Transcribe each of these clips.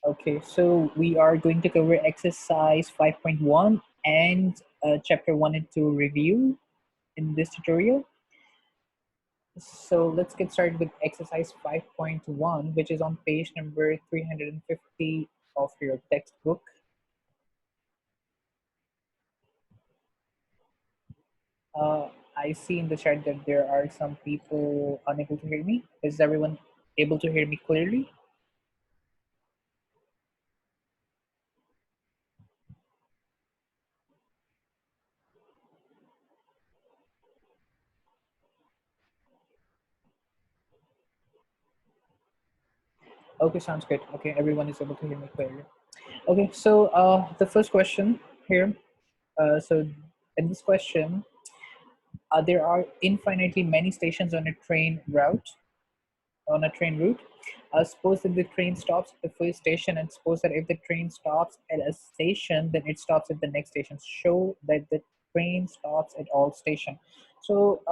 Okay, so we are going to cover exercise 5.1 and chapter 1 and 2 review in this tutorial. So let's get started with exercise 5.1, which is on page number 350 of your textbook. I see in the chat that there are some people unable to hear me. Is everyone able to hear me clearly? Okay, sounds good. Okay, everyone is able to hear me clearly. Okay, so the first question here. So in this question, there are infinitely many stations on a train route. Suppose that the train stops at the first station, and suppose that if the train stops at a station, then it stops at the next station. Show that the train stops at all stations. So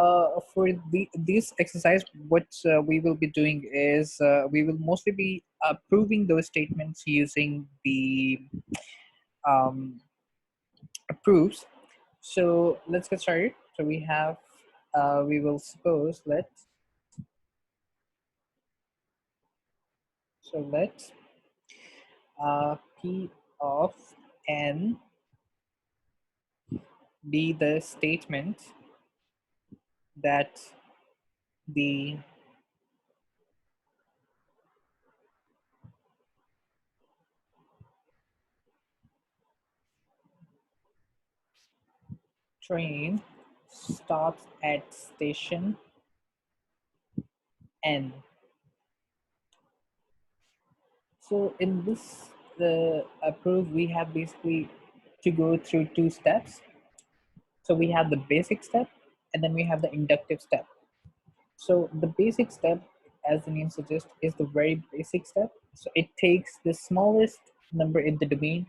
for this exercise, what we will be doing is we will mostly be proving those statements using the um, proofs. So let's get started. So we have, we will suppose let P of n be the statement that the train stops at station n. So in this proof, we have basically to go through two steps. So we have the basic step, and then we have the inductive step. So the basic step, as the name suggests, is the very basic step. So it takes the smallest number in the domain,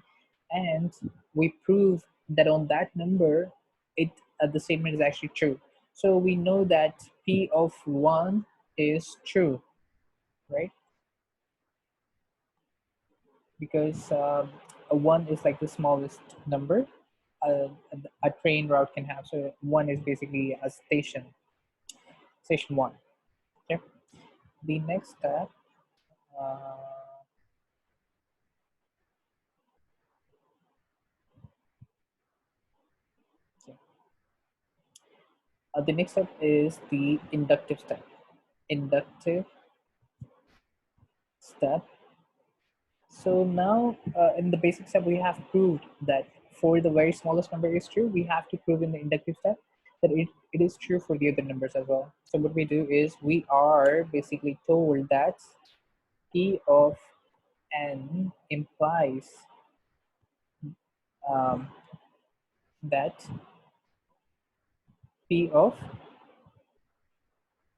and we prove that on that number, the statement is actually true. So we know that P of 1 is true, right? Because a 1 is like the smallest number a train route can have. So 1 is basically a station 1. Okay. The next step, uh, okay. The next step is the inductive step. Inductive step. So now in the basic step, we have proved that for the very smallest number is true. We have to prove in the inductive step that it is true for the other numbers as well. So what we do is we are basically told that P of n implies um, that P of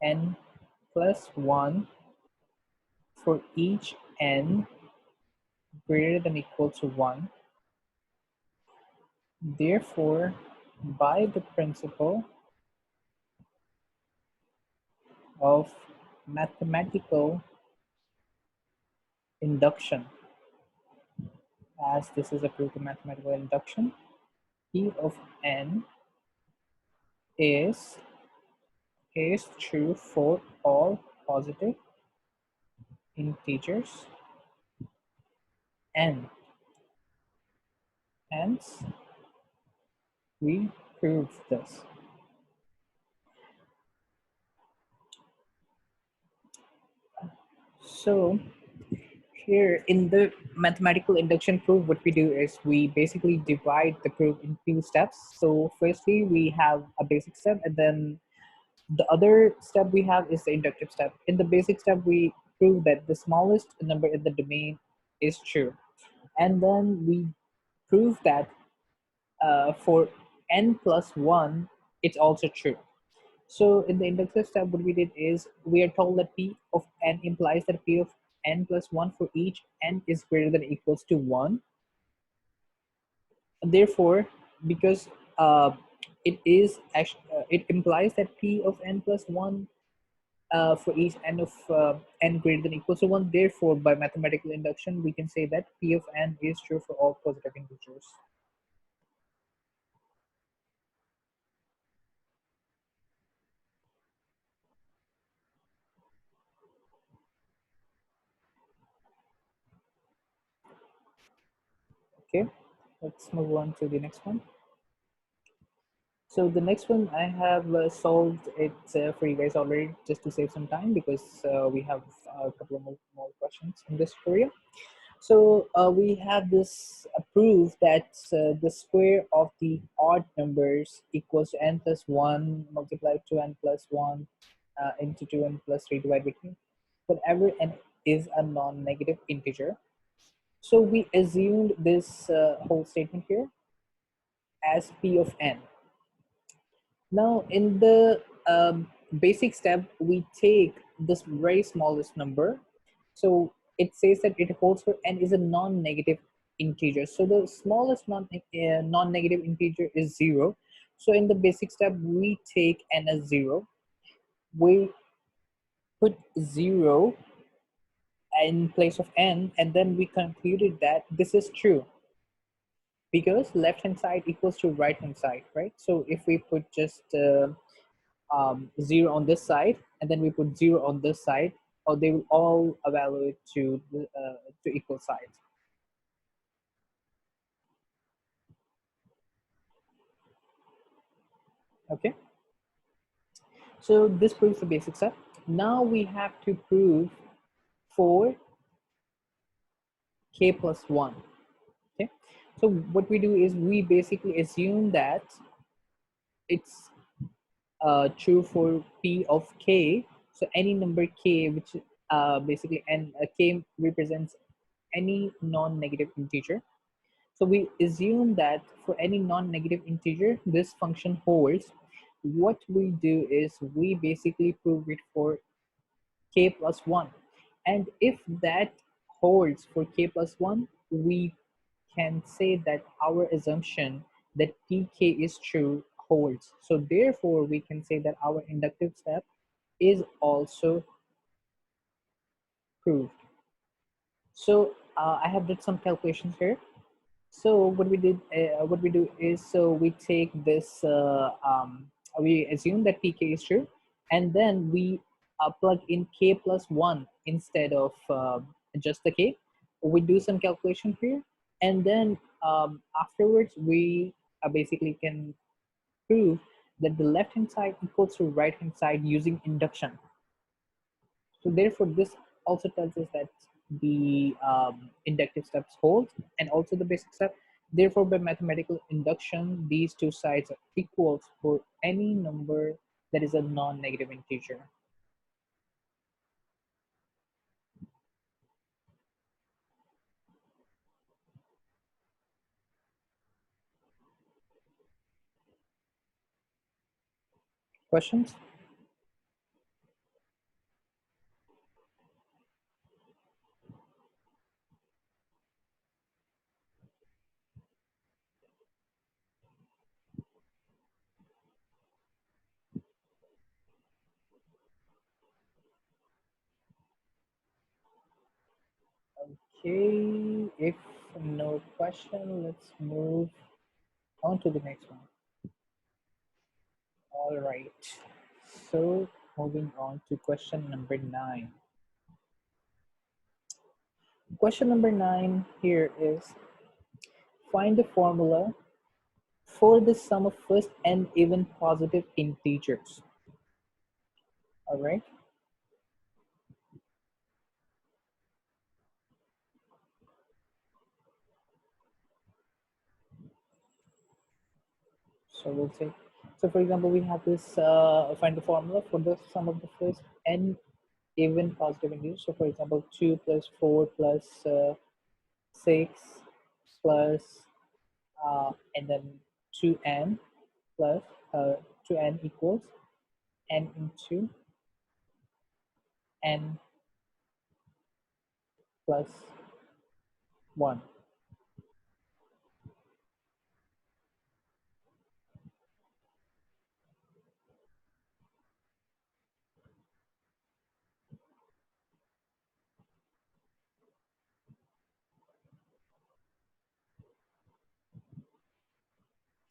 n plus 1 for each n greater than equal to 1. Therefore, by the principle of mathematical induction, as this is a proof of mathematical induction, P of n is true for all positive integers n. Hence, we prove this. So here in the mathematical induction proof, what we do is we basically divide the proof in two steps. So firstly, we have a basic step, and then the other step we have is the inductive step. In the basic step, we prove that the smallest number in the domain is true. And then we prove that for n plus 1, it's also true. So in the inductive step, what we did is we are told that P of n implies that P of n plus 1 for each n is greater than or equals to 1. And therefore, because it implies that P of n plus 1 for each n of n greater than equals to 1. Therefore, by mathematical induction, we can say that P of n is true for all positive integers. Okay, let's move on to the next one. So the next one I have solved it for you guys already, just to save some time, because we have a couple of more questions in this area. So we have this proof that the square of the odd numbers equals to n plus 1 multiplied to n plus 1 into 2n plus 3 divided by 2, whenever n is a non-negative integer. So we assumed this whole statement here as p of n. Now, in the basic step, we take this very smallest number. So it says that it holds for n is a non-negative integer. So the smallest non-negative integer is 0. So in the basic step, we take n as 0. We put 0 in place of n, and then we concluded that this is true because left hand side equals to right hand side, right? So if we put just 0 on this side, and then we put 0 on this side, or they will all evaluate to equal sides. Okay, so this proves the basic step. Now we have to prove for k plus 1. Okay, so what we do is we basically assume that it's true for p of k. So any number k, which basically and k represents any non-negative integer. So we assume that for any non-negative integer, this function holds. What we do is we basically prove it for k plus 1. And if that holds for k plus 1, we can say that our assumption that pk is true holds. So therefore, we can say that our inductive step is also proved. So I have did some calculations here. So what we do is, so we take this, we assume that pk is true, and then we plug in k plus 1 instead of just the k. We do some calculation here, and then afterwards we basically can prove that the left hand side equals to right hand side using induction. So therefore, this also tells us that the inductive steps hold, and also the basic step. Therefore, by mathematical induction, these two sides are equals for any number that is a non-negative integer. Questions? Okay, if no question, let's move on to the next one. All right. So moving on to question number 9. Question number 9 here is, find the formula for the sum of first n even positive integers. All right. So we'll say, so for example, we have this, find the formula for the sum of the first n even positive integers. So for example, 2 plus 4 plus 6 plus, and then 2n plus, 2n equals n into n plus 1.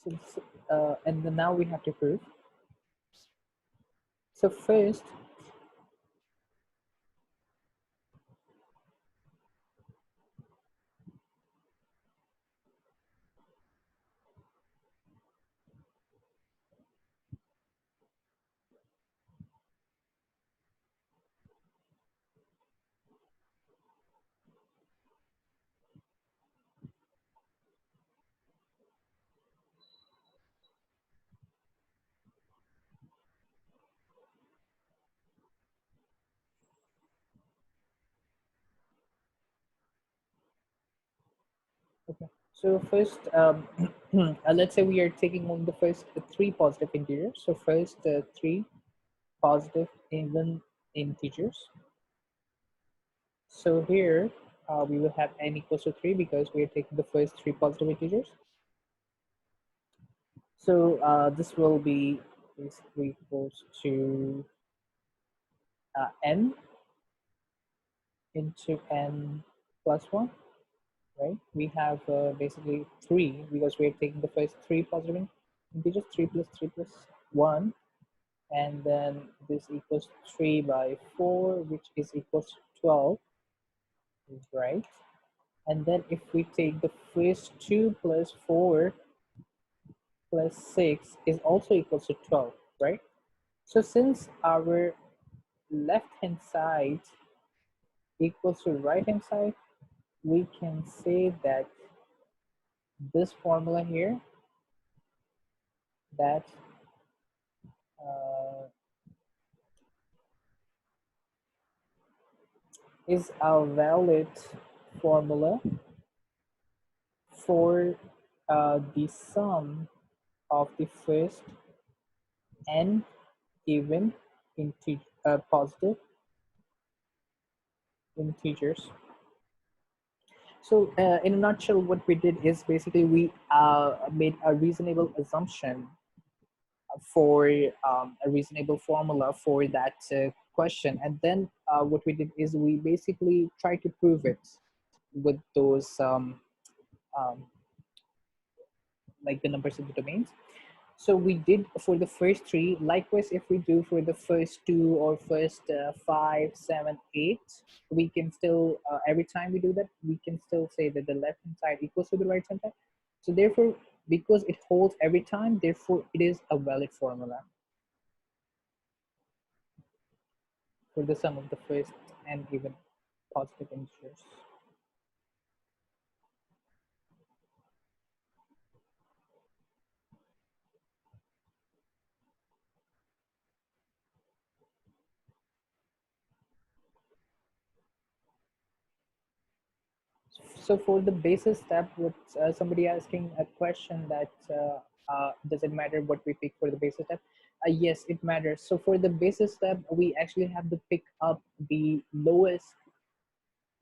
And then now we have to prove. So first, okay. So first, let's say we are taking on the first three positive integers. So first, three positive even integers. So here we will have n equals to 3 because we are taking the first three positive integers. So this will be basically equals to n into n plus 1, right? We have basically 3 because we are taking the first three positive integers, 3 plus 3 plus 1, and then this equals 3 by 4, which is equals to 12, right? And then if we take the first 2 plus 4 plus 6 is also equals to 12, right? So since our left hand side equals to right hand side, we can say that this formula here, that uh, is a valid formula for the sum of the first n even positive integers. So in a nutshell, what we did is basically we made a reasonable assumption for a reasonable formula for that question. And then what we did is we basically tried to prove it with those um, like the numbers of the domains. So we did for the first three. Likewise, if we do for the first two or first 5, 7, 8, we can still, every time we do that, we can still say that the left hand side equals to the right hand side. So therefore, because it holds every time, therefore it is a valid formula for the sum of the first and even positive integers. So for the basis step, with somebody asking a question that does it matter what we pick for the basis step? Yes, it matters. So for the basis step, we actually have to pick up the lowest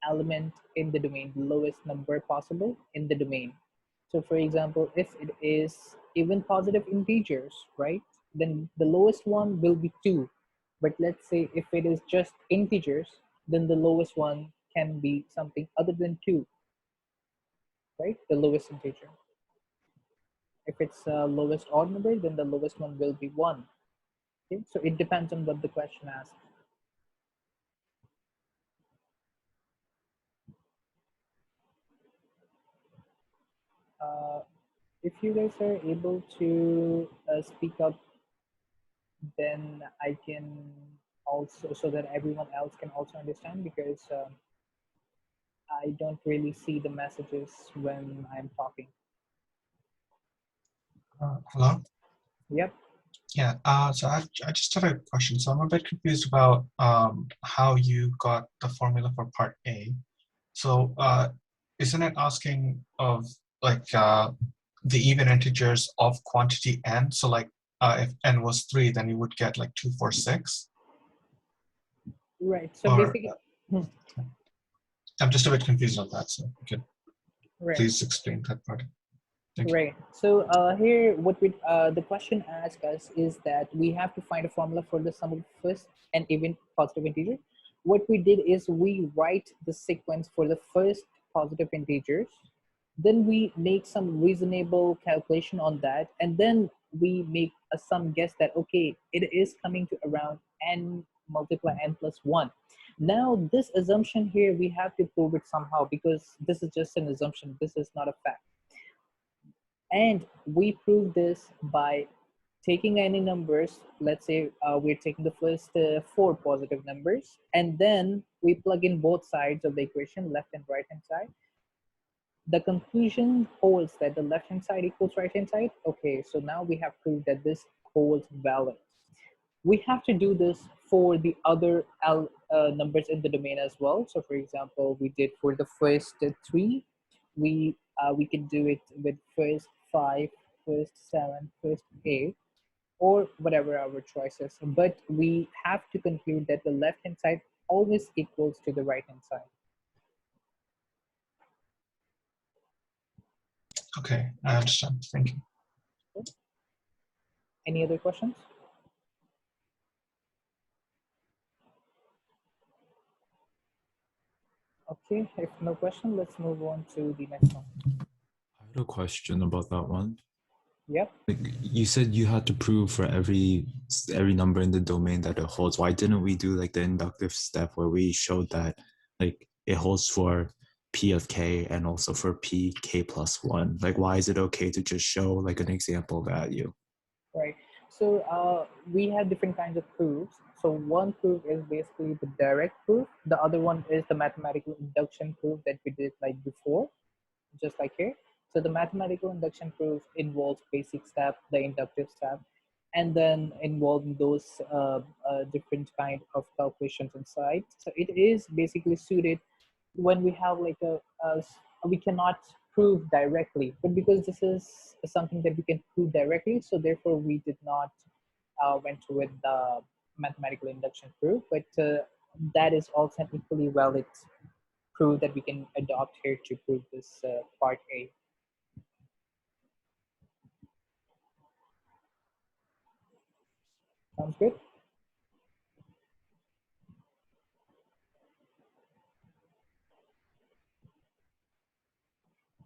element in the domain, the lowest number possible in the domain. So for example, if it is even positive integers, right, then the lowest one will be 2. But let's say if it is just integers, then the lowest one can be something other than 2, right? The lowest integer. If it's lowest odd number, then the lowest one will be 1. Okay, so it depends on what the question asks. Uh, if you guys are able to speak up, then I can also, so that everyone else can also understand, because I don't really see the messages when I'm talking. Hello? Yep. Yeah, so I just have a question. So I'm a bit confused about how you got the formula for part A. So isn't it asking of like the even integers of quantity n? So like if n was 3, then you would get like 2, 4, 6? Right. So Or basically, I'm just a bit confused on that. So you could right. please explain that part. Thank you. Right. So here, what we the question asks us is that we have to find a formula for the sum of first and even positive integer. What we did is we write the sequence for the first positive integers, Then we make some reasonable calculation on that, and then we make some guess that okay, it is coming to around n multiply n plus 1. Now this assumption here, we have to prove it somehow, because this is just an assumption, this is not a fact. And we prove this by taking any numbers. Let's say we're taking the first four positive numbers, and then we plug in both sides of the equation, left and right hand side. The conclusion holds that the left hand side equals right hand side. Okay, so now we have proved that this holds valid. We have to do this for the other numbers in the domain as well. So for example, we did for the first three, we can do it with first five, first seven, first eight, or whatever our choice is. But we have to conclude that the left hand side always equals to the right hand side. Okay, I understand. Thank you. Any other questions? Okay, if no question, let's move on to the next one. I had a question about that one. Yep. Like you said, you had to prove for every number in the domain that it holds. Why didn't we do like the inductive step where we showed that like it holds for p of k and also for p k plus 1? Like, why is it okay to just show like an example value? Right. So we have different kinds of proofs. So one proof is basically the direct proof. The other one is the mathematical induction proof that we did like before, just like here. So the mathematical induction proof involves basic step, the inductive step, and then involving those different kind of calculations inside. So it is basically suited when we have like we cannot prove directly, but because this is something that we can prove directly, so therefore we did not went with the mathematical induction proof, but that is also an equally valid proof that we can adopt here to prove this part A. Sounds good?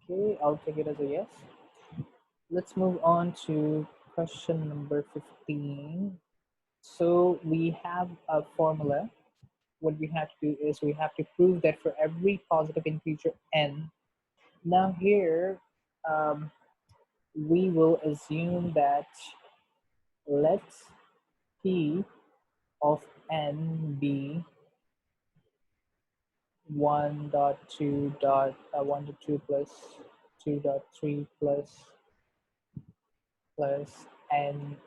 Okay, I'll take it as a yes. Let's move on to question number 15. So we have a formula. What we have to do is we have to prove that for every positive integer n. Now here, we will assume that let p of n be 1 to 2 plus 2.3 plus n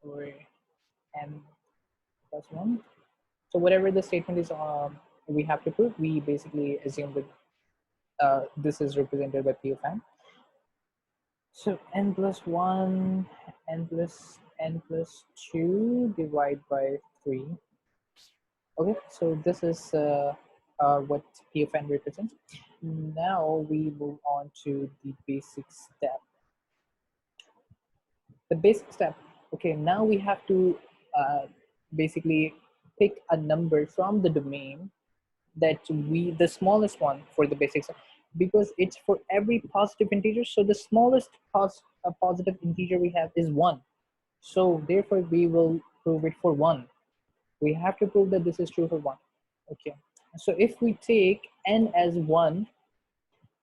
or n plus 1. So whatever the statement is, we have to prove, we basically assume that this is represented by p of n. So n plus 1, n plus 2 divided by 3. Okay, so this is what p of n represents. Now we move on to the basic step. The basic step, okay, now we have to basically pick a number from the domain that the smallest one for the basic step, because it's for every positive integer. So the smallest positive integer we have is 1. So therefore we will prove it for 1. We have to prove that this is true for 1. Okay, so if we take n as 1,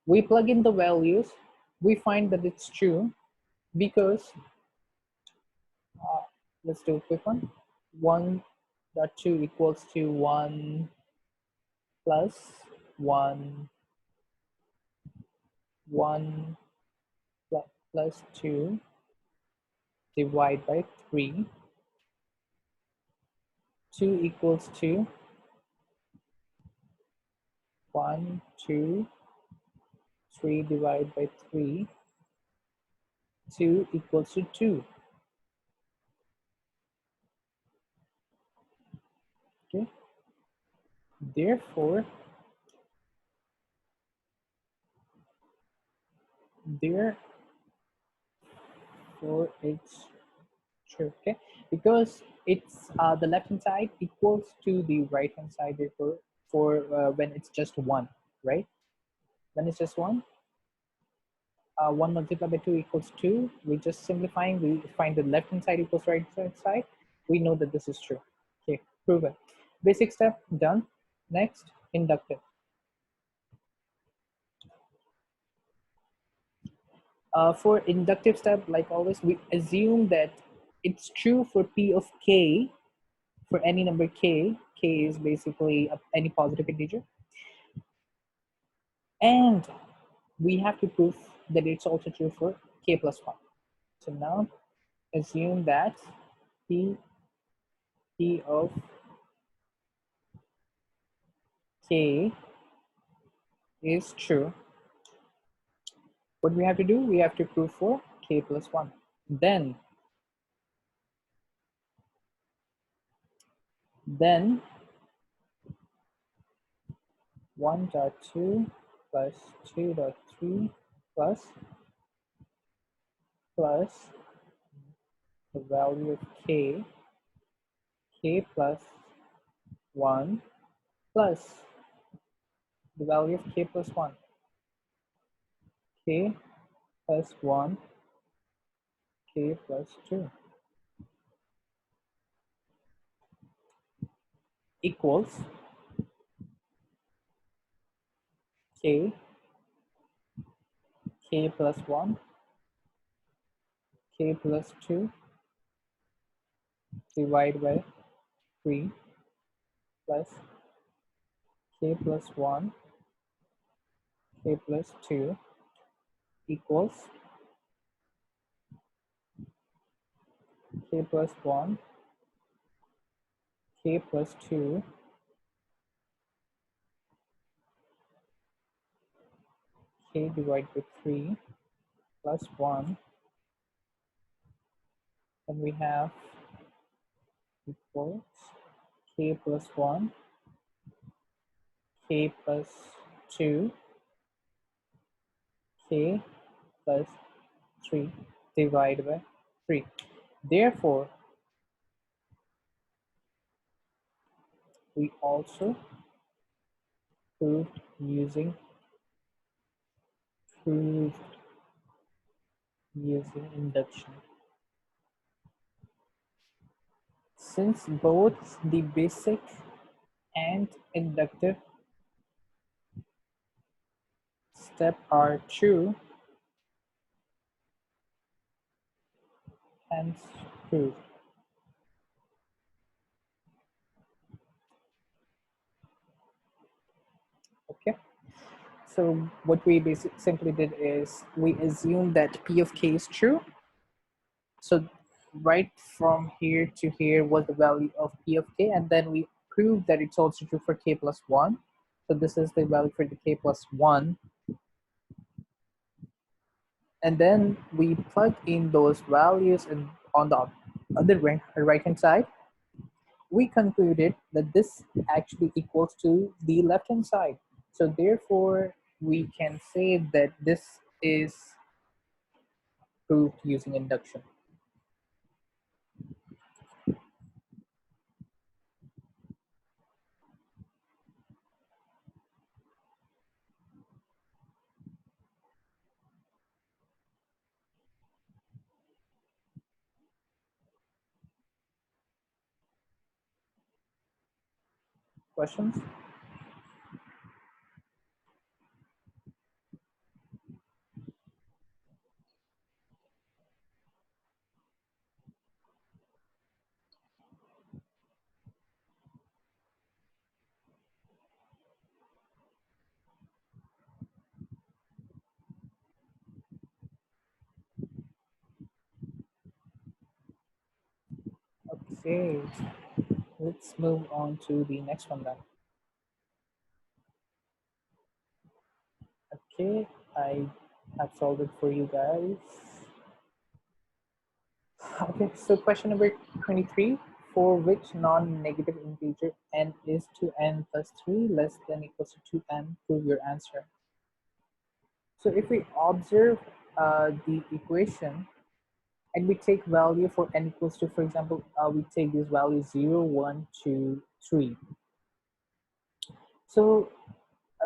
we plug in the values, we find that it's true, because let's do a quick one. 1.2 equals to 1 plus 1, 1 plus 2 divided by 3. 2 equals to 1, 2, 3 divided by 3. 2 equals to 2. Okay. Therefore, it's true. Okay, because it's the left hand side equals to the right hand side. Therefore, for when it's just 1, right? When it's just 1, 1 multiplied by 2 equals 2. We just simplifying, we find the left hand side equals right hand side. We know that this is true. Okay, prove it. Basic step done. Next, inductive. For inductive step, like always, we assume that it's true for P of K, for any number K. K is basically any positive integer. And we have to prove that it's also true for K plus 1. So now assume that P of K is true. What we have to do, we have to prove for K plus 1. Then 1.2 plus 2.3 plus the value of K plus 1 plus the value of K plus 1, K plus 1, K plus 2 equals K plus 1, K plus 2 divided by 3 plus K plus 1, K plus 2 equals K plus 1, K plus 2 K divided by 3 plus 1, and we have equals K plus 1, K plus 2, K plus 3 divided by 3. Therefore, we also proved using induction. Since both the basic and inductive step are true, hence proved. Okay. So what we simply did is we assume that P of K is true. So right from here to here was the value of P of K, and then we proved that it's also true for K plus 1. So this is the value for the K plus 1. And then we plug in those values, and on the other right hand side, we concluded that this actually equals to the left hand side. So therefore, we can say that this is proved using induction. Questions? Okay, let's move on to the next one then. Okay, I have solved it for you guys. Okay, so question number 23, for which non-negative integer n is 2n plus 3 less than equals to 2n, prove your answer. So if we observe the equation and we take value for n equals to, for example, we take this value 0, 1, 2, 3. So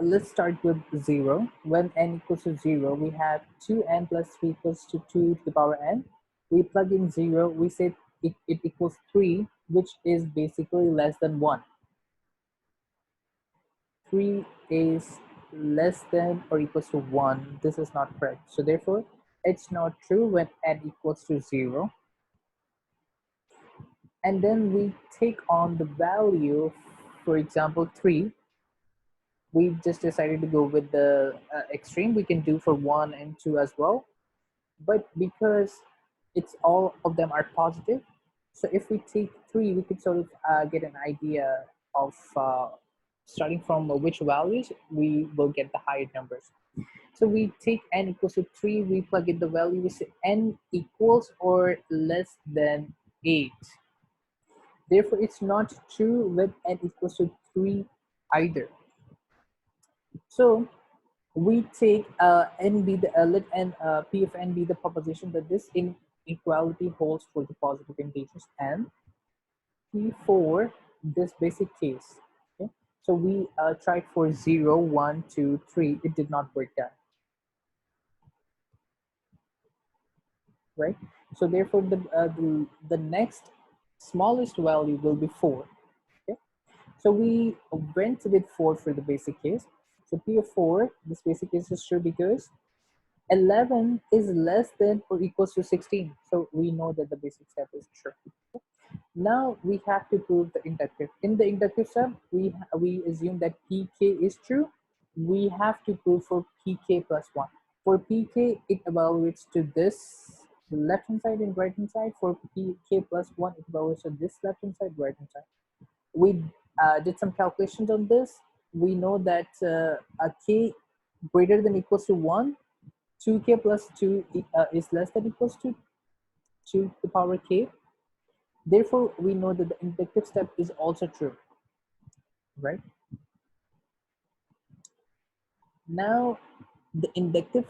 Let's start with 0. When n equals to 0, we have 2n plus 3 equals to 2 to the power n. We plug in 0, we say it equals 3, which is basically less than 1. 3 is less than or equals to 1. This is not correct. So therefore, it's not true when n equals to 0. And then we take on the value, for example, 3. We've just decided to go with the extreme. We can do for 1 and 2 as well. But because it's all of them are positive, so if we take 3, we could sort of get an idea of starting from which values we will get the higher numbers. So we take n equals to 3, we plug in the value, we say n equals or less than 8. Therefore, it's not true with n equals to 3 either. So we take n be the let n p of n be the proposition that this inequality holds for the positive integers and p for this basic case. Okay, so we tried for 0, 1, 2, 3. It did not work out, right? So therefore, the next smallest value will be 4. Okay, so we went with 4 for the basic case. So p of 4, this basic case is true because 11 is less than or equals to 16. So we know that the basic step is true. Now we have to prove the inductive. In the inductive step, we assume that pk is true. We have to prove for pk plus 1. For pk, it evaluates to this left hand side and right hand side. For pk plus 1, it evaluates to this left hand side, right hand side. We did some calculations on this. We know that a k greater than equals to 1, 2k plus 2 is less than equals to 2 to the power k. Therefore, we know that the inductive step is also true, right? Now, the inductive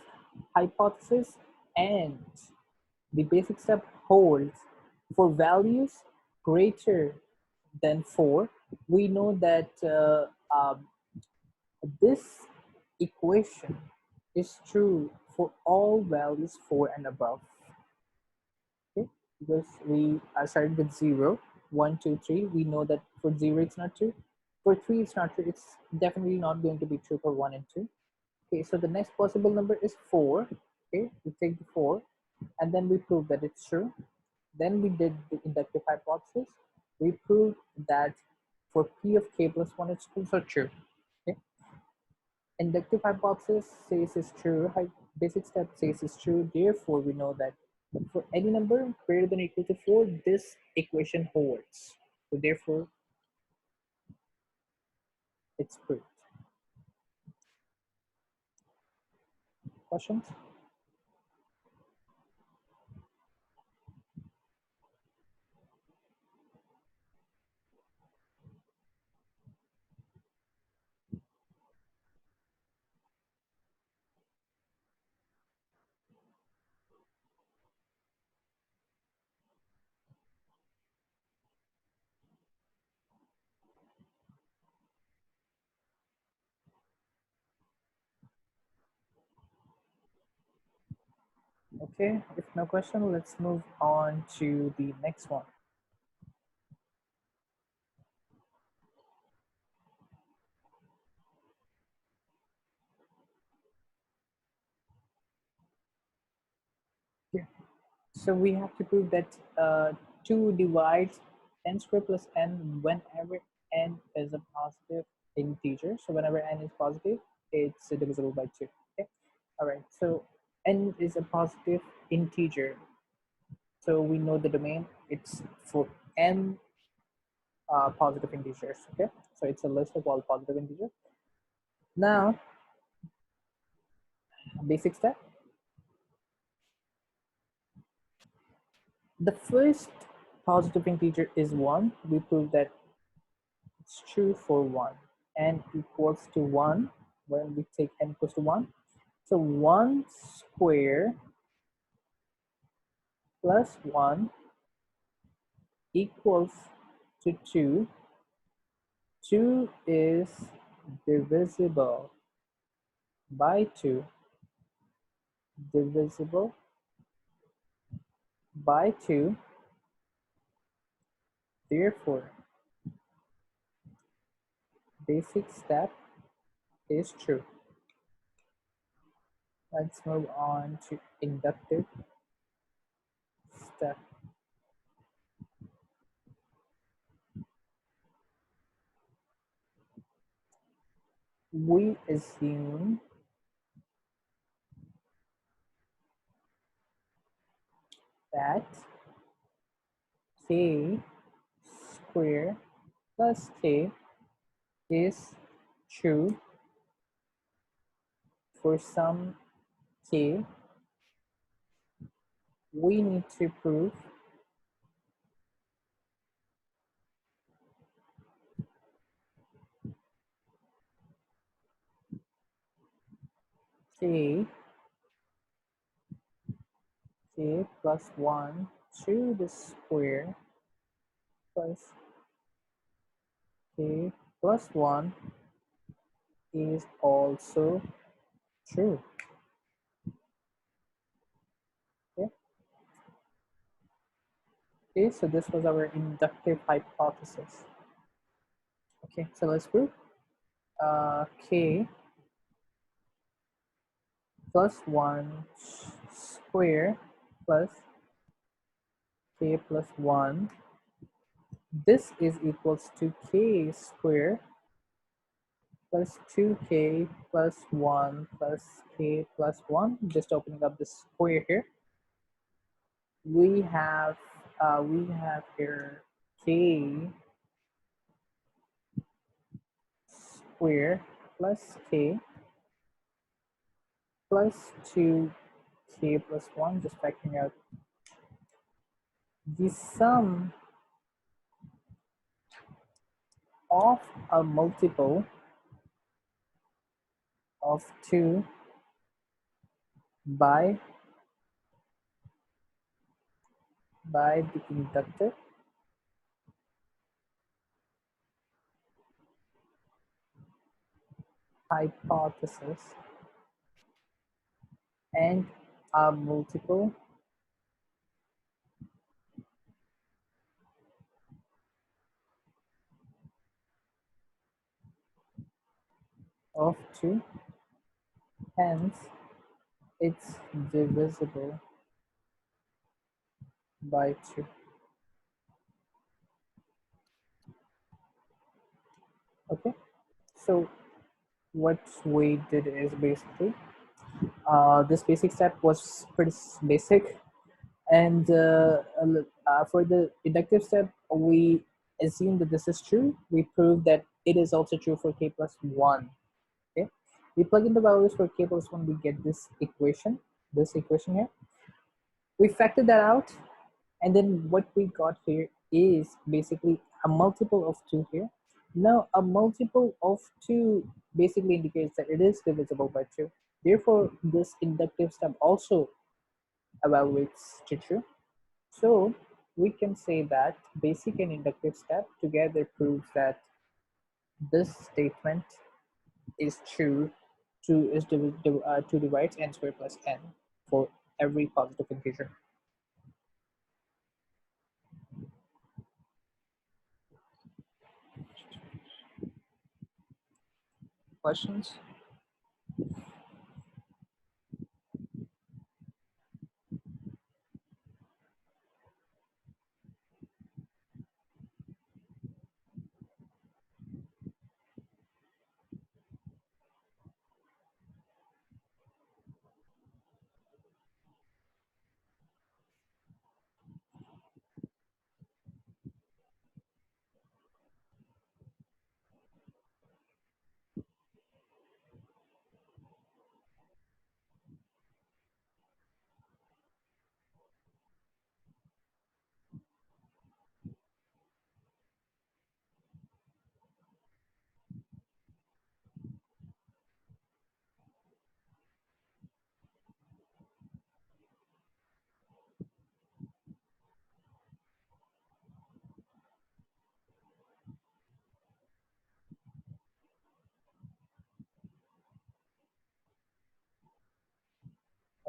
hypothesis and the basic step holds for values greater than 4. We know that this equation is true for all values 4 and above. Okay, because we started with 0, 1, 2, 3. We know that for 0 it's not true. For 3 it's not true. It's definitely not going to be true for 1 and 2. Okay, so the next possible number is 4. Okay, we take the 4 and then we prove that it's true. Then we did the inductive hypothesis. We proved that for p of k plus 1 it's also true. Okay, inductive hypothesis says it's true. Basic step says it's true. Therefore, we know that for any number greater than or equal to 4, this equation holds. So therefore, it's proved. Questions? Okay, if no question, let's move on to the next one. Yeah. So we have to prove that 2 divides n squared plus n whenever n is a positive integer. So whenever n is positive, it's divisible by 2. Okay. All right. So n is a positive integer. So we know the domain. It's for n positive integers. Okay. So it's a list of all positive integers. Now, basic step. The first positive integer is 1. We prove that it's true for 1. N equals to 1 when we take n equals to 1. So 1 square plus 1 equals to 2. 2 is divisible by 2 divisible by 2. Therefore, basic step is true. Let's move on to inductive step. We assume that k square plus k is true for some k. We need to prove k plus 1 to the square plus k plus 1 is also true. Okay. Okay, so this was our inductive hypothesis. Okay, so let's prove k plus 1 square plus k plus 1. This is equals to k square plus 2k plus 1 plus k plus 1. Just opening up the square here. We have here k square plus k plus 2k plus 1. Just factoring out the sum of a multiple of 2 by the inductive hypothesis and a multiple of 2, hence it's divisible by 2. Okay, so what we did is basically this basic step was pretty basic, and for the inductive step we assume that this is true. We prove that it is also true for k plus 1. Okay, we plug in the values for k plus 1, we get this equation here. We factor that out, and then what we got here is basically a multiple of 2 here. Now a multiple of 2 basically indicates that it is divisible by 2. Therefore this inductive step also evaluates to true. So we can say that basic and inductive step together proves that this statement is true. 2 divides n squared plus n for every positive integer. Questions?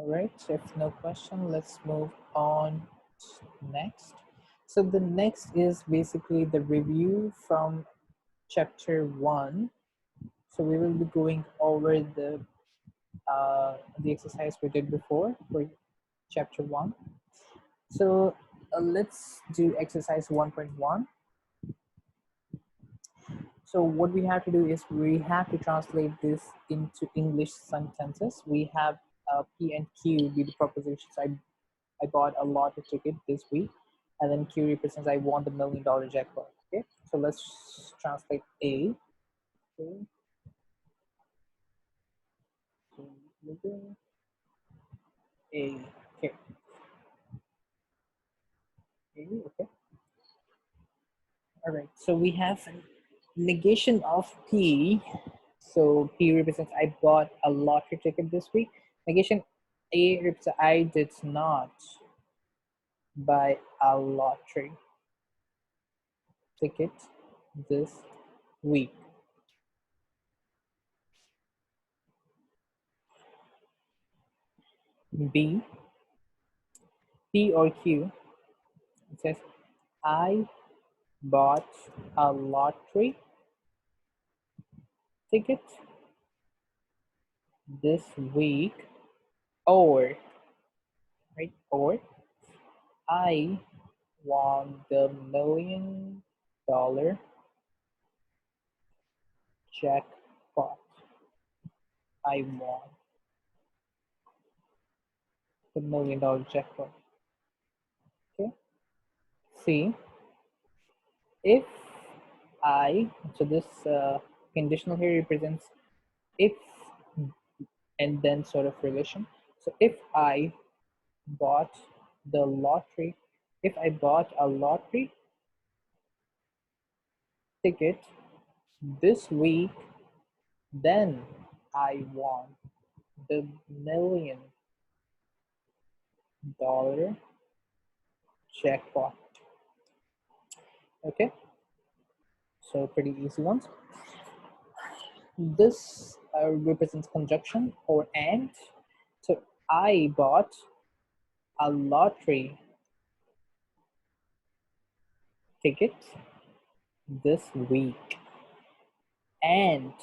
All right, so if no question, let's move on next. So the next is basically the review from chapter 1. So we will be going over the exercise we did before for chapter 1. So let's do exercise 1.1. So what we have to do is we have to translate this into English sentences. We have P and Q be the propositions. I bought a lottery ticket this week, and then Q represents I won the $1 million jackpot. Okay, so let's translate A. Okay. A. Okay. A. Okay. All right. So we have negation of P. So P represents I bought a lottery ticket this week. Negation A represents I did not buy a lottery ticket this week. B, P or Q, it says I bought a lottery ticket this week, or, right, or I won the $1 million jackpot. I won the $1 million jackpot. Okay. C, if I, so this conditional here represents if and then sort of relation. So if I bought the lottery, if I bought a lottery ticket this week, then I won the $1 million jackpot. Okay, so pretty easy ones. This represents conjunction or and. So I bought a lottery ticket this week, and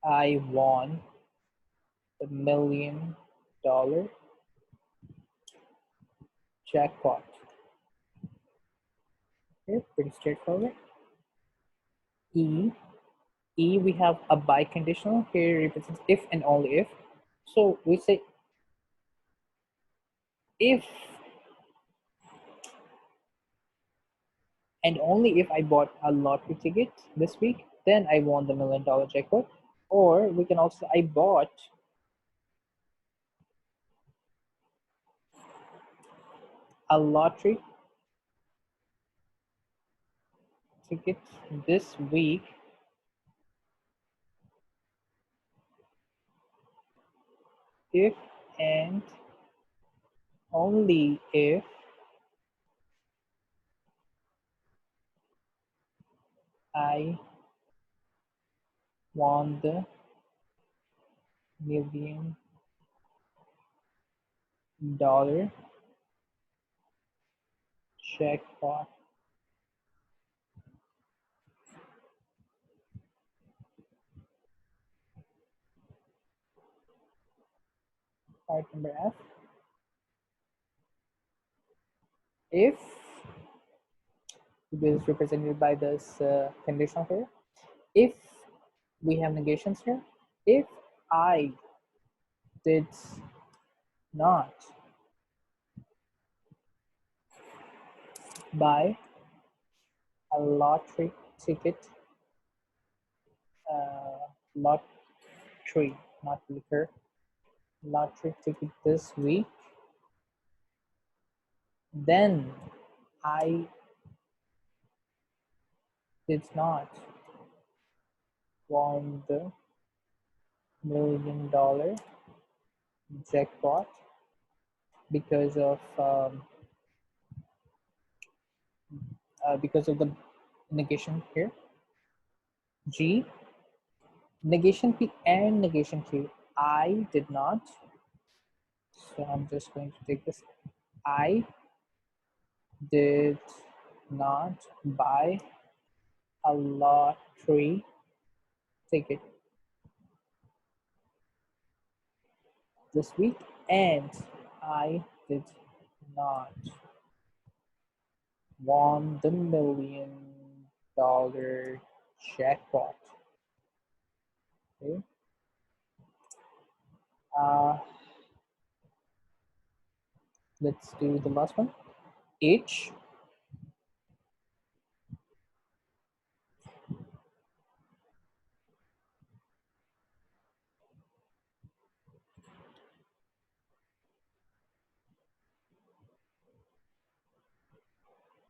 I won the $1 million jackpot. Okay, pretty straightforward. E, E, we have a biconditional. Here represents if and only if. So we say if and only if I bought a lottery ticket this week, then I won the $1 million jackpot. Or we can also I bought a lottery ticket this week, if and only if I won the $1 million jackpot. Part number F. If this is represented by this conditional here, if we have negations here, if I did not buy a lottery ticket, lottery, not liquor, lottery ticket this week, then I did not won the $1 million jackpot because of the negation here. G, negation P and negation Q. I did not So I'm just going to take this. I did not buy a lottery ticket this week, and I did not won the $1 million jackpot. Okay. Uh, let's do the last one. H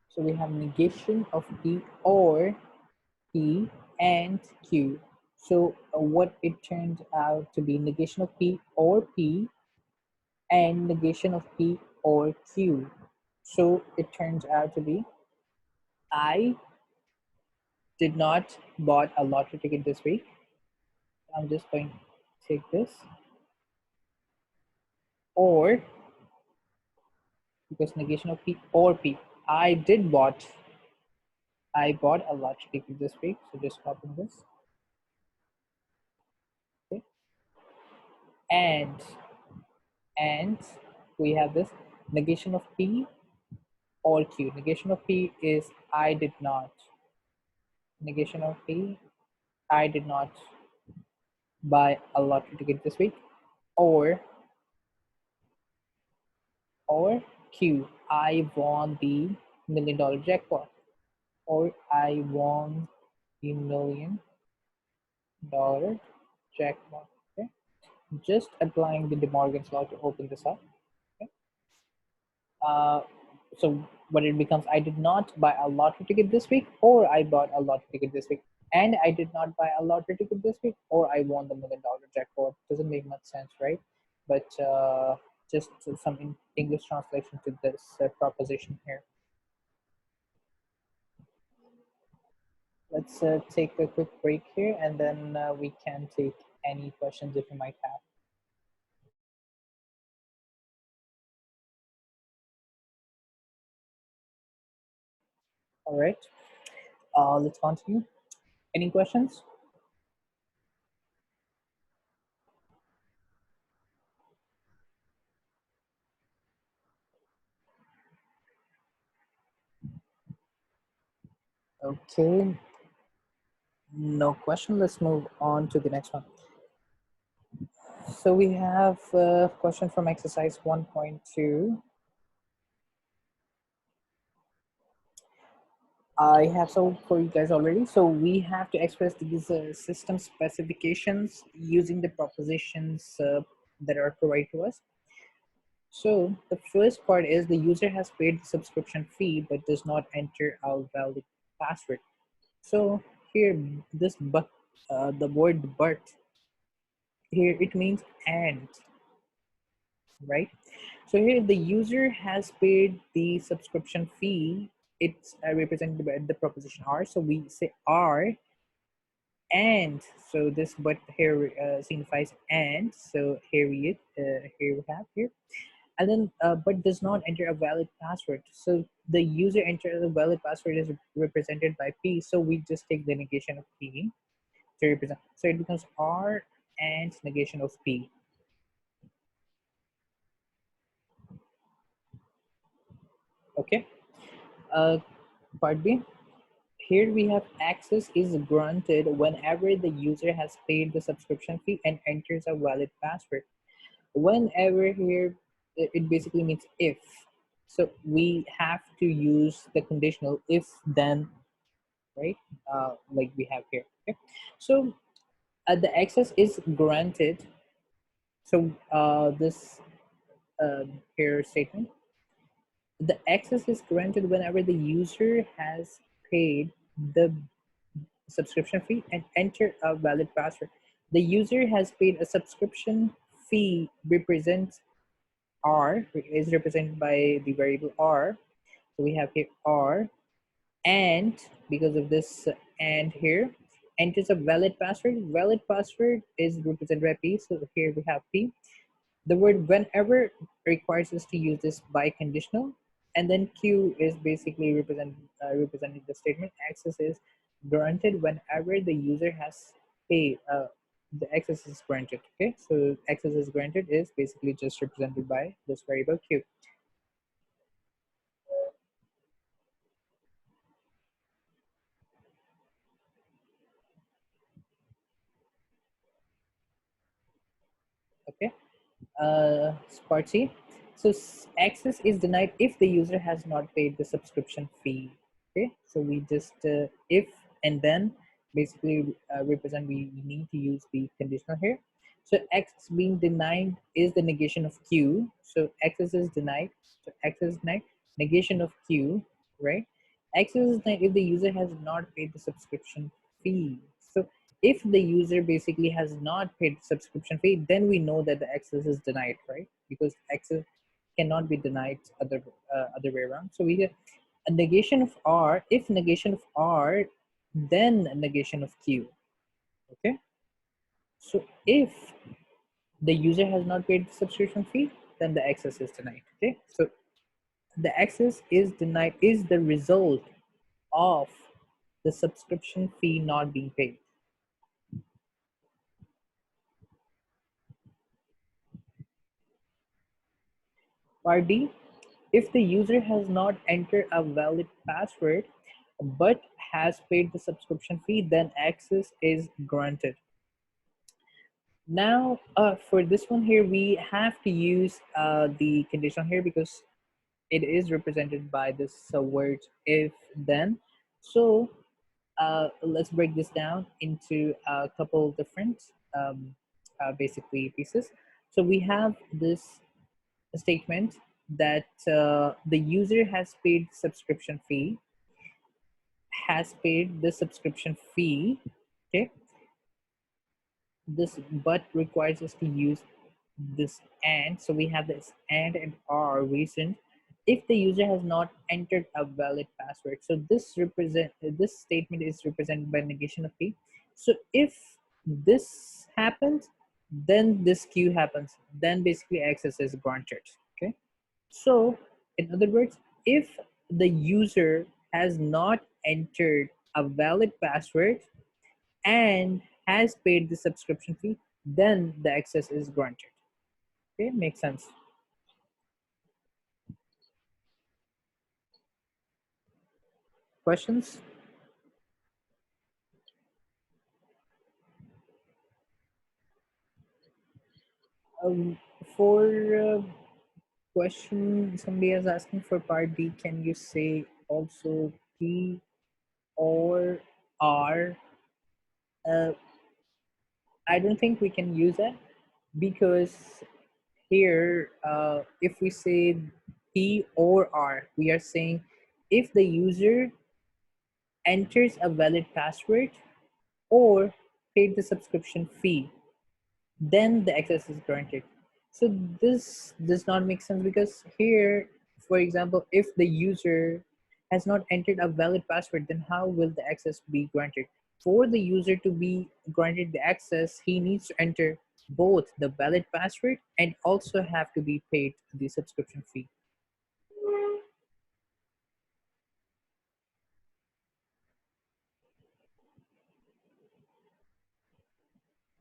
so we have negation of P or P and Q. So what it turns out to be negation of P or P and negation of P or Q. So it turns out to be I did not bought a lottery ticket this week. I'm just going to take this, or because negation of P or P. I bought a lottery ticket this week, so just copy this. Okay. And we have this negation of P or Q. Negation of P is I did not. Negation of P, I did not buy a lottery ticket this week, or Q, I won the $1 million jackpot, or I won the $1 million jackpot. Okay, just applying the De Morgan's law to open this up. Okay. So what it becomes, I did not buy a lottery ticket this week, or I bought a lottery ticket this week, and I did not buy a lottery ticket this week, or I won the $1 million jackpot. Doesn't make much sense, right? But just some English translation to this proposition here. Let's take a quick break here, and then we can take any questions if you might have. All right, let's continue. Any questions? Okay, no question. Let's move on to the next one. So we have a question from exercise 1.2. I have solved for you guys already. So we have to express these system specifications using the propositions that are provided to us. So the first part is the user has paid the subscription fee but does not enter a valid password. So here, this but, the word but here, it means and, right? So here the user has paid the subscription fee. It's represented by the proposition R. So we say R, and so this but here signifies and. So here we have here, and then but does not enter a valid password. So the user enters a valid password is represented by P. So we just take the negation of P to represent. So it becomes R and negation of P. Okay. Part B. Here we have access is granted whenever the user has paid the subscription fee and enters a valid password. Whenever here, it basically means if. So we have to use the conditional if then, right? Like we have here. Okay. So the access is granted. So this here statement, the access is granted whenever the user has paid the subscription fee and enter a valid password. The user has paid a subscription fee represents R, is represented by the variable R. So we have here R, and because of this and here, enters a valid password. Valid password is represented by P. So here we have P. The word whenever requires us to use this biconditional, and then Q is basically representing the statement. Access is granted whenever the user has paid. The access is granted. Okay, so access is granted is basically just represented by this variable Q. Okay. Part C. So access is denied if the user has not paid the subscription fee. Okay, so we just if and then basically represent, we need to use the conditional here. So access being denied is the negation of Q. So access is denied. So access is denied, negation of Q, right? Access is denied if the user has not paid the subscription fee. So if the user basically has not paid the subscription fee, then we know that the access is denied, right? Because access cannot be denied other way around. So we get a negation of R. If negation of R, then negation of Q. Okay. So if the user has not paid the subscription fee, then the access is denied. Okay. So the access is denied is the result of the subscription fee not being paid. Part D, if the user has not entered a valid password but has paid the subscription fee, then access is granted. Now, for this one here, we have to use the condition here because it is represented by this word if then. So let's break this down into a couple different basically pieces. So we have this statement that the user has paid subscription fee, okay, this but requires us to use this and. So we have this and are reason if the user has not entered a valid password. So this statement is represented by negation of fee. So if this happens, then this queue happens, then basically access is granted. Okay. So, in other words, if the user has not entered a valid password and has paid the subscription fee, then the access is granted. Okay, makes sense. Questions? For question, somebody is asking for part D, can you say also P or R? Uh, I don't think we can use that because here, if we say P or R, we are saying if the user enters a valid password or paid the subscription fee, then the access is granted. So this does not make sense because here, for example, if the user has not entered a valid password, then how will the access be granted? For the user to be granted the access, he needs to enter both the valid password and also have to be paid the subscription fee.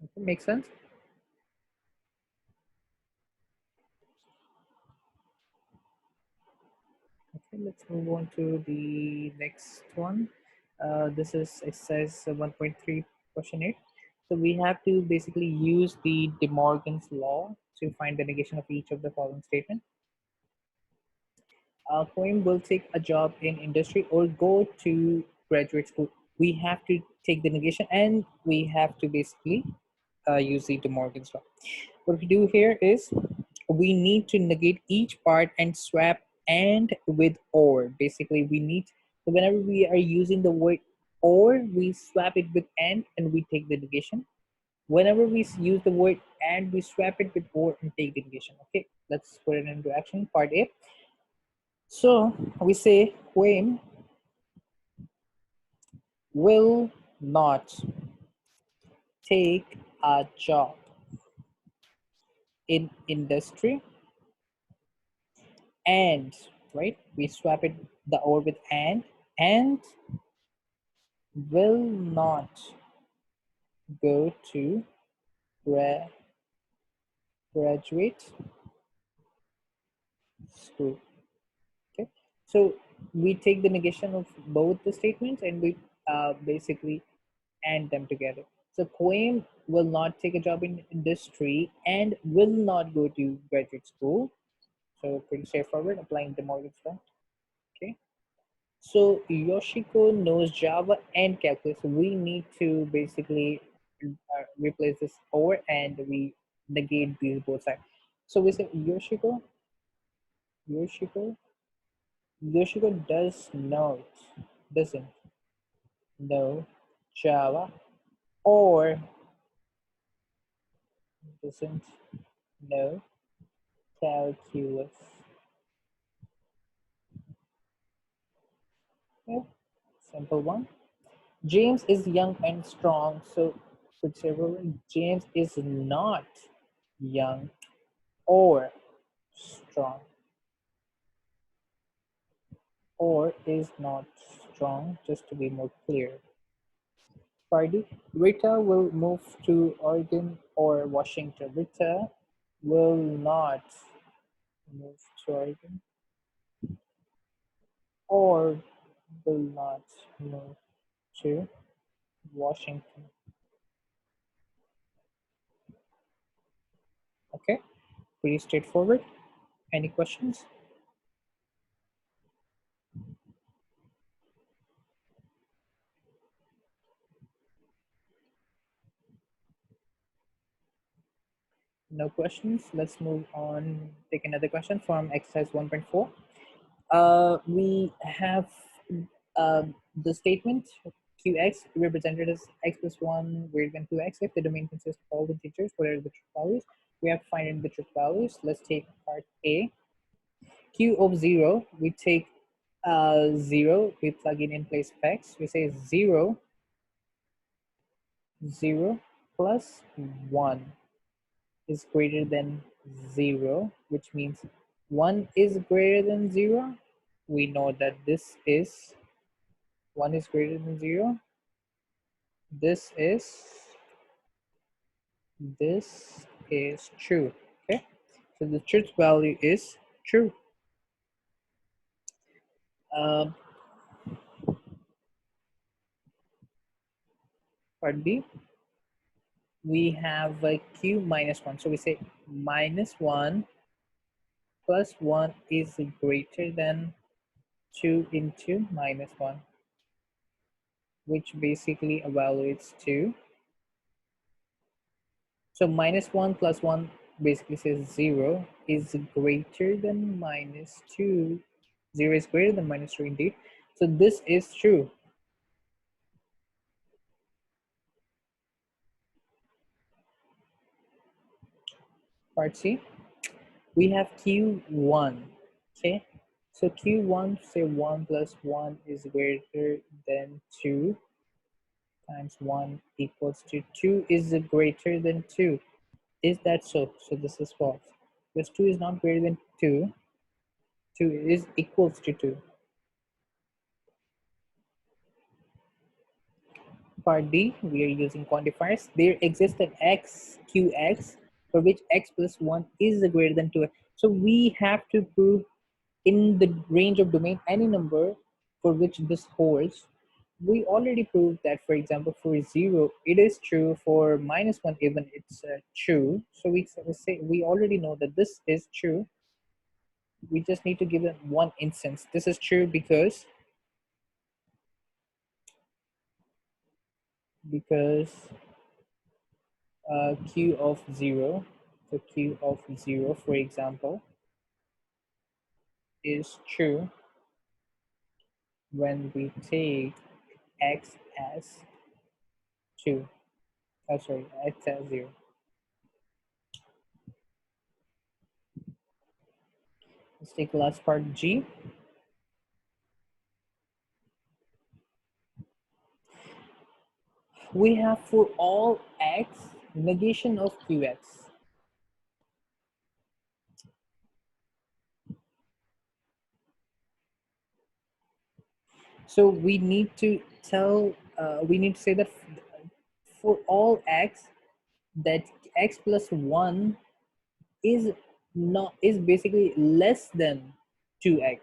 Okay, make sense? Okay, let's move on to the next one. This is exercise 1.3 question 8. So we have to basically use the De Morgan's law to find the negation of each of the following statement. Poem will take a job in industry or go to graduate school. We have to take the negation and we have to basically use the De Morgan's law. What we do here is we need to negate each part and swap and with or. Basically, we need, so whenever we are using the word or, we swap it with and we take the negation. Whenever we use the word and, we swap it with or and take the negation. Okay, let's put it into action. Part A. So we say Wayne will not take a job in industry, and, right, we swap it the or with and will not go to graduate school. Okay, so we take the negation of both the statements and we basically and them together. So Quaim will not take a job in industry and will not go to graduate school. So pretty straightforward, applying the Morgan's law. Okay. So Yoshiko knows Java and calculus. So we need to basically replace this or and we negate these both sides. So we say Yoshiko, Yoshiko doesn't know Java or doesn't know calculus. Yeah, simple one. James is young and strong, so whichever James is not young or strong or is not strong, just to be more clear. Party. Rita will move to Oregon or Washington. Rita will not move to Oregon or will not move to Washington. Okay, pretty straightforward. Any questions? No questions. Let's move on. Take another question from exercise 1.4. We have the statement qx represented as x plus 1 greater than 2x if the domain consists of all the integers. What are the truth values? We have to find in the truth values. Let's take part A. Q of 0, we take 0, we plug in place of x. We say 0 plus 1 is greater than 0, which means 1 is greater than 0. We know that this is 1 is greater than 0. This is true. Okay, so the truth value is true. Part B, we have a q minus 1. So we say minus 1 plus 1 is greater than 2 into minus 1, which basically evaluates to. So minus 1 plus 1 basically says 0 is greater than minus 2. 0 is greater than minus 2 indeed. So this is true. Part C, we have Q1. Okay, so Q1, say 1 plus 1 is greater than 2 times 1 equals to 2 is greater than 2. Is that so? So this is false. Because 2 is not greater than 2. 2 is equals to 2. Part D, we are using quantifiers. There exists an x, qx, for which x plus 1 is greater than 2x. So we have to prove in the range of domain any number for which this holds. We already proved that, for example, for 0, it is true. For minus 1, even it's true. So we say we already know that this is true. We just need to give it one instance. This is true because q of 0, so q of 0, for example, is true when we take x as 2. Oh, sorry, x as 0. Let's take the last part, G. We have for all x negation of qx. So we need to tell, we need to say that for all x, that x plus 1 is not, is basically less than 2x,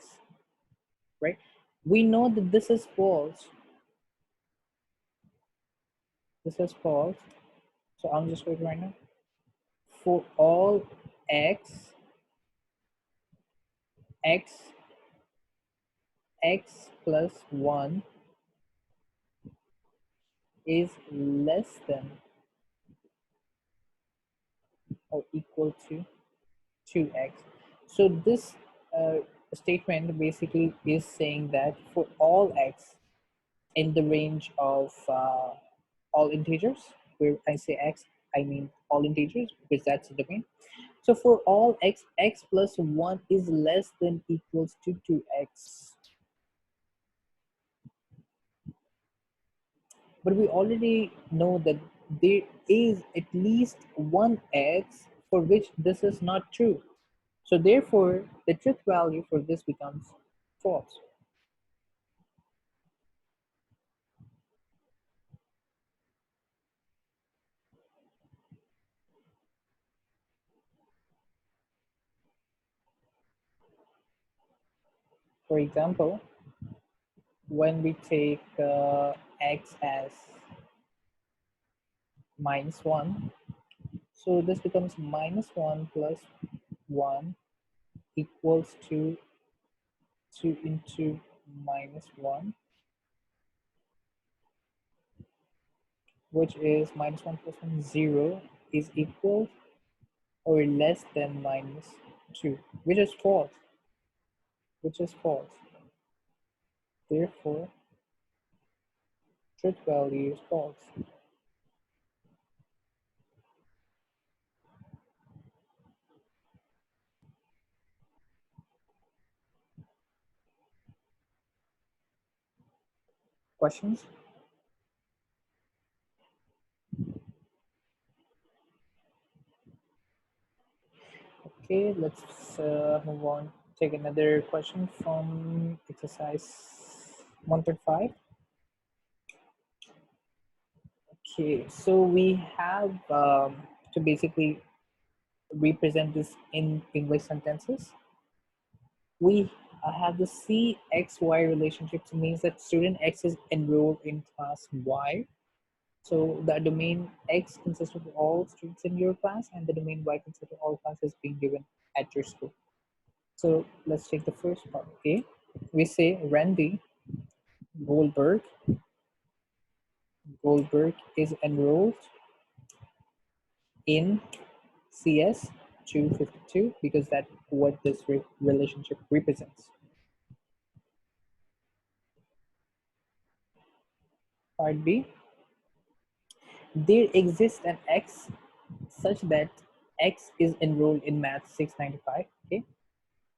right? We know that this is false. This is false. So I'm just going right now. For all x, x plus 1 is less than or equal to 2x. So this statement basically is saying that for all x in the range of all integers, where I say x, I mean all integers because that's the domain. So for all x, x plus 1 is less than equals to 2x. But we already know that there is at least one x for which this is not true. So therefore, the truth value for this becomes false. For example, when we take x as minus 1, so this becomes minus 1 plus 1 equals to 2 into minus 1, which is minus 1 plus 1, 0, is equal or less than minus 2, which is false, which is false. Therefore, truth value is false. Questions? Okay, let's move on. Take another question from exercise 1.5. Okay, so we have to basically represent this in English sentences. We have the CXY relationship, so means that student X is enrolled in class Y. So the domain X consists of all students in your class, and the domain Y consists of all classes being given at your school. So let's take the first part. Okay, we say Randy Goldberg is enrolled in CS 252 because that's what this relationship represents. Part B, there exists an X such that X is enrolled in Math 695. Okay,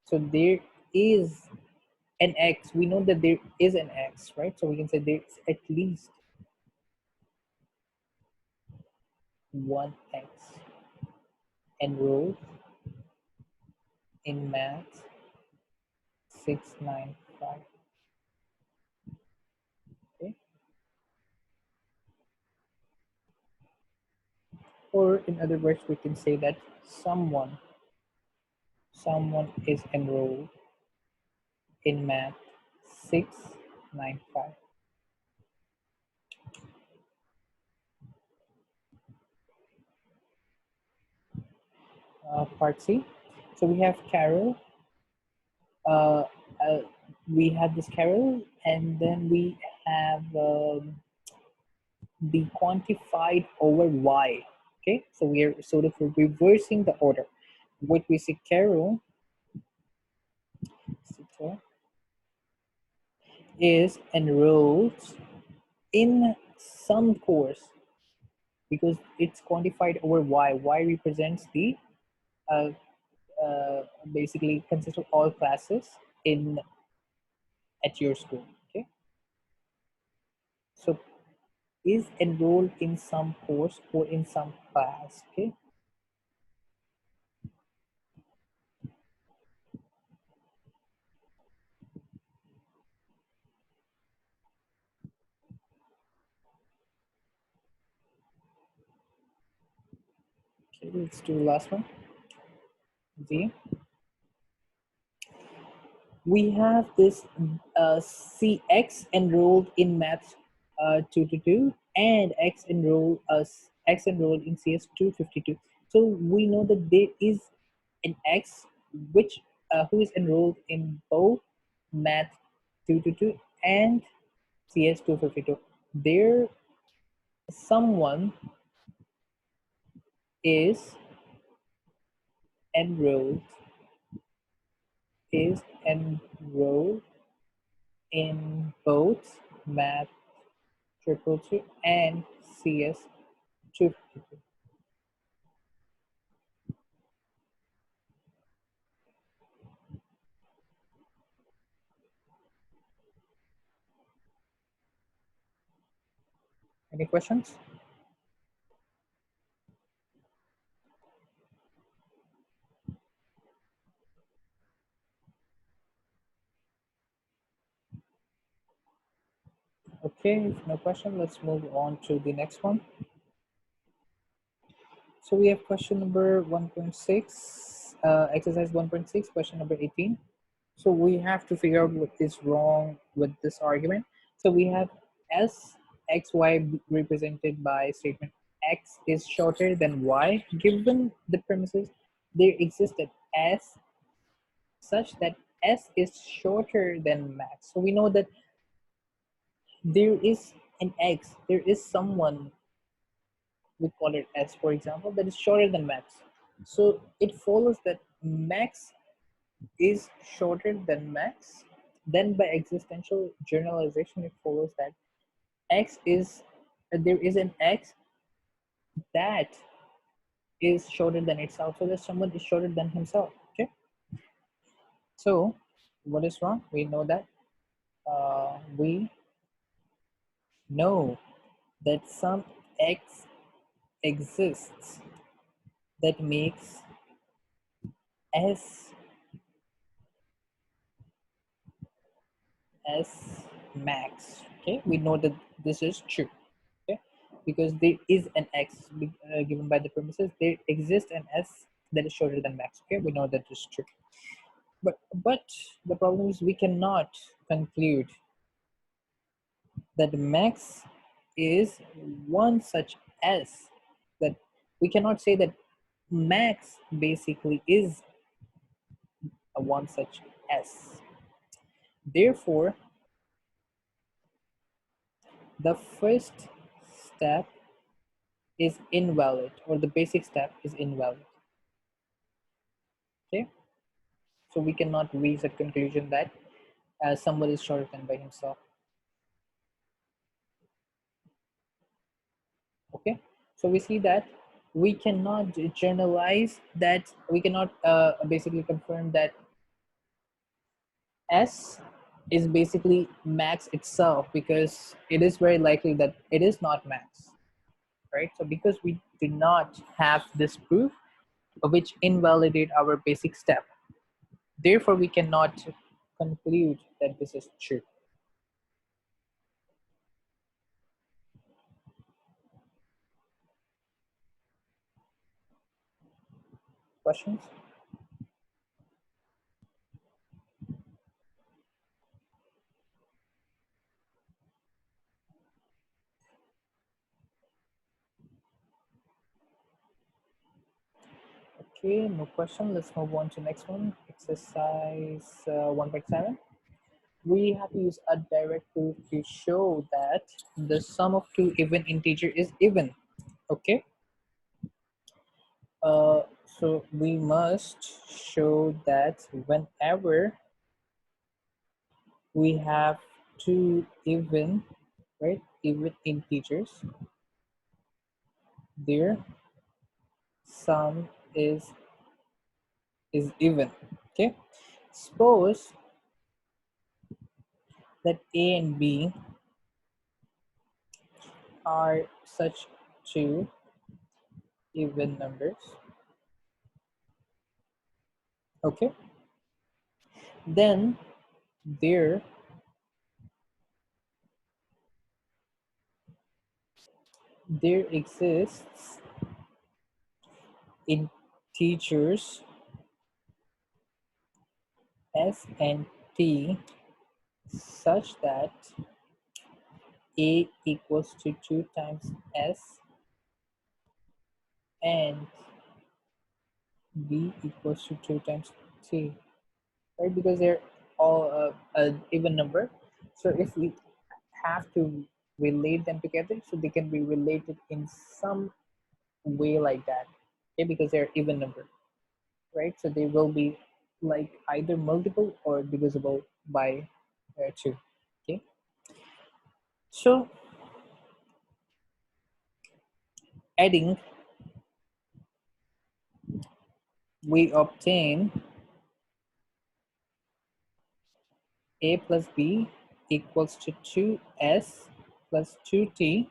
so there is an X. We know that there is an X, right? So we can say there's at least one X enrolled in Math 695. Okay, or in other words, we can say that someone is enrolled in Math 695. Part C. So we have Carol. Uh, uh, we have this Carol, and then we have the quantified over Y. Okay, so we are sort of reversing the order. What we see, Carol is enrolled in some course because it's quantified over Y. Y represents the uh, basically consists of all classes in at your school. Okay, so is enrolled in some course or in some class. Okay, Okay, let's do the last one. D. We have this CX enrolled in Math 222 and X enrolled in CS 252. So we know that there is an X which who is enrolled in both Math 222 and CS 252. There someone is enrolled is enrolled in both Math triple two and CS 252. Any questions? Okay, if no question, let's move on to the next one. So we have question number 1.6, exercise 1.6, question number 18. So we have to figure out what is wrong with this argument. So we have S, X, Y represented by statement X is shorter than Y. Given the premises, there existed S such that S is shorter than max. So we know that there is an X, there is someone, we call it S for example, that is shorter than max. So it follows that max is shorter than max. Then by existential generalization, it follows that X is, there is an X that is shorter than itself. So that someone is shorter than himself. Okay. So what is wrong? We know that we know that some X exists that makes S max. Okay, we know that this is true. Okay, because there is an X given by the premises, there exists an S that is shorter than max. Okay, we know that is true. But the problem is we cannot conclude that max is one such S, that we cannot say that max basically is a one such S. Therefore, the first step is invalid, or the basic step is invalid. Okay, so we cannot reach a conclusion that someone is shorter than by himself. Okay, so we see that we cannot generalize that, we cannot basically confirm that S is basically max itself, because it is very likely that it is not max, right? So because we do not have this proof which invalidate our basic step, therefore we cannot conclude that this is true. Questions? Okay, no question. Let's move on to next one. Exercise 1.7. We have to use a direct proof to show that the sum of two even integer is even. Okay. So we must show that whenever we have two even, right, even integers, their sum is even. Okay. Suppose that A and B are such two even numbers. Okay. Then there exists integers s and t such that a equals to 2 times s and b equals to 2 times t, right? Because they're all an even number. So if we have to relate them together, so they can be related in some way like that, okay? Because they're even number, right? So they will be like either multiple or divisible by 2, okay? So adding, we obtain a plus b equals to 2s plus 2t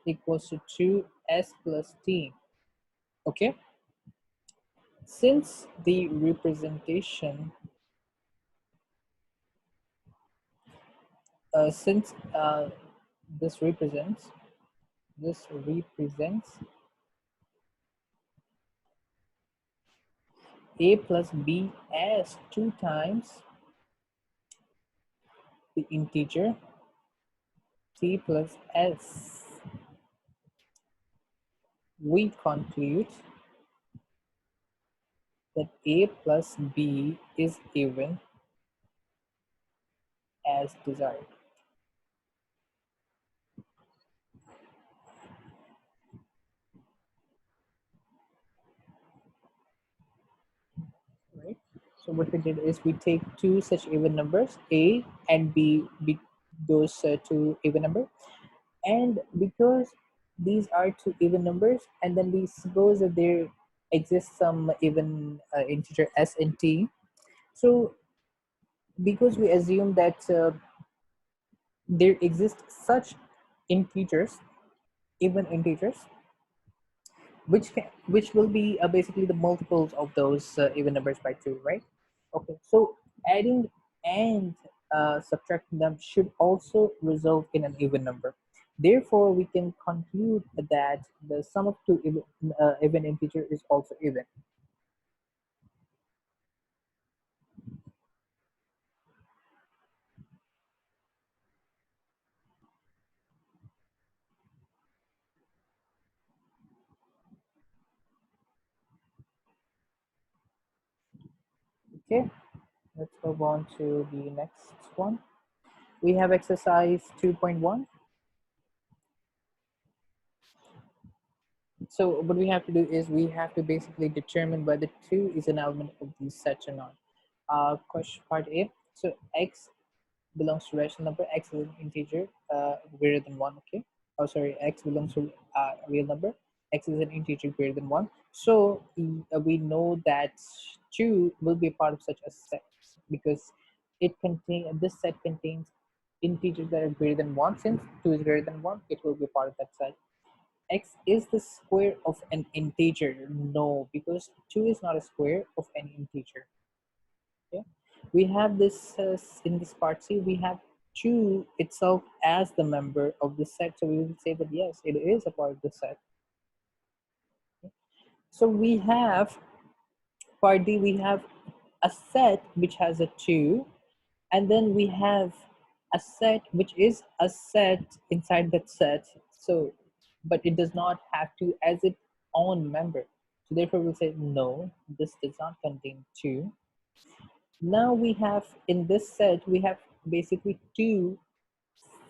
equals to 2s plus t, okay? Since the representation, since this represents a plus b as 2 times the integer t plus s, we conclude that a plus b is even as desired. Right? So what we did is we take two such even numbers, a and b, those two even numbers, and because these are two even numbers, and then we suppose that there exists some even integer s and t. So because we assume that there exist such integers, even integers, which will be basically the multiples of those even numbers by 2, right? Okay, so adding and subtracting them should also result in an even number. Therefore we can conclude that the sum of two even integer is also even. Okay, let's move on to the next one. We have exercise 2.1. So what we have to do is we have to basically determine whether 2 is an element of the set or not. Question part A. So x belongs to rational number, x is an integer greater than 1, okay? Oh, sorry, x belongs to a real number, x is an integer greater than 1. So we know that 2 will be a part of such a set because this set contains integers that are greater than 1. Since 2 is greater than 1, it will be part of that set. X is the square of an integer. No, because 2 is not a square of any integer. Okay, we have this in this part C, we have 2 itself as the member of the set, so we will say that yes, it is a part of the set. Okay. So we have part D, we have a set which has a 2, and then we have a set which is a set inside that set, so but it does not have 2 as its own member, so therefore we'll say no, this does not contain 2. Now we have in this set we have basically 2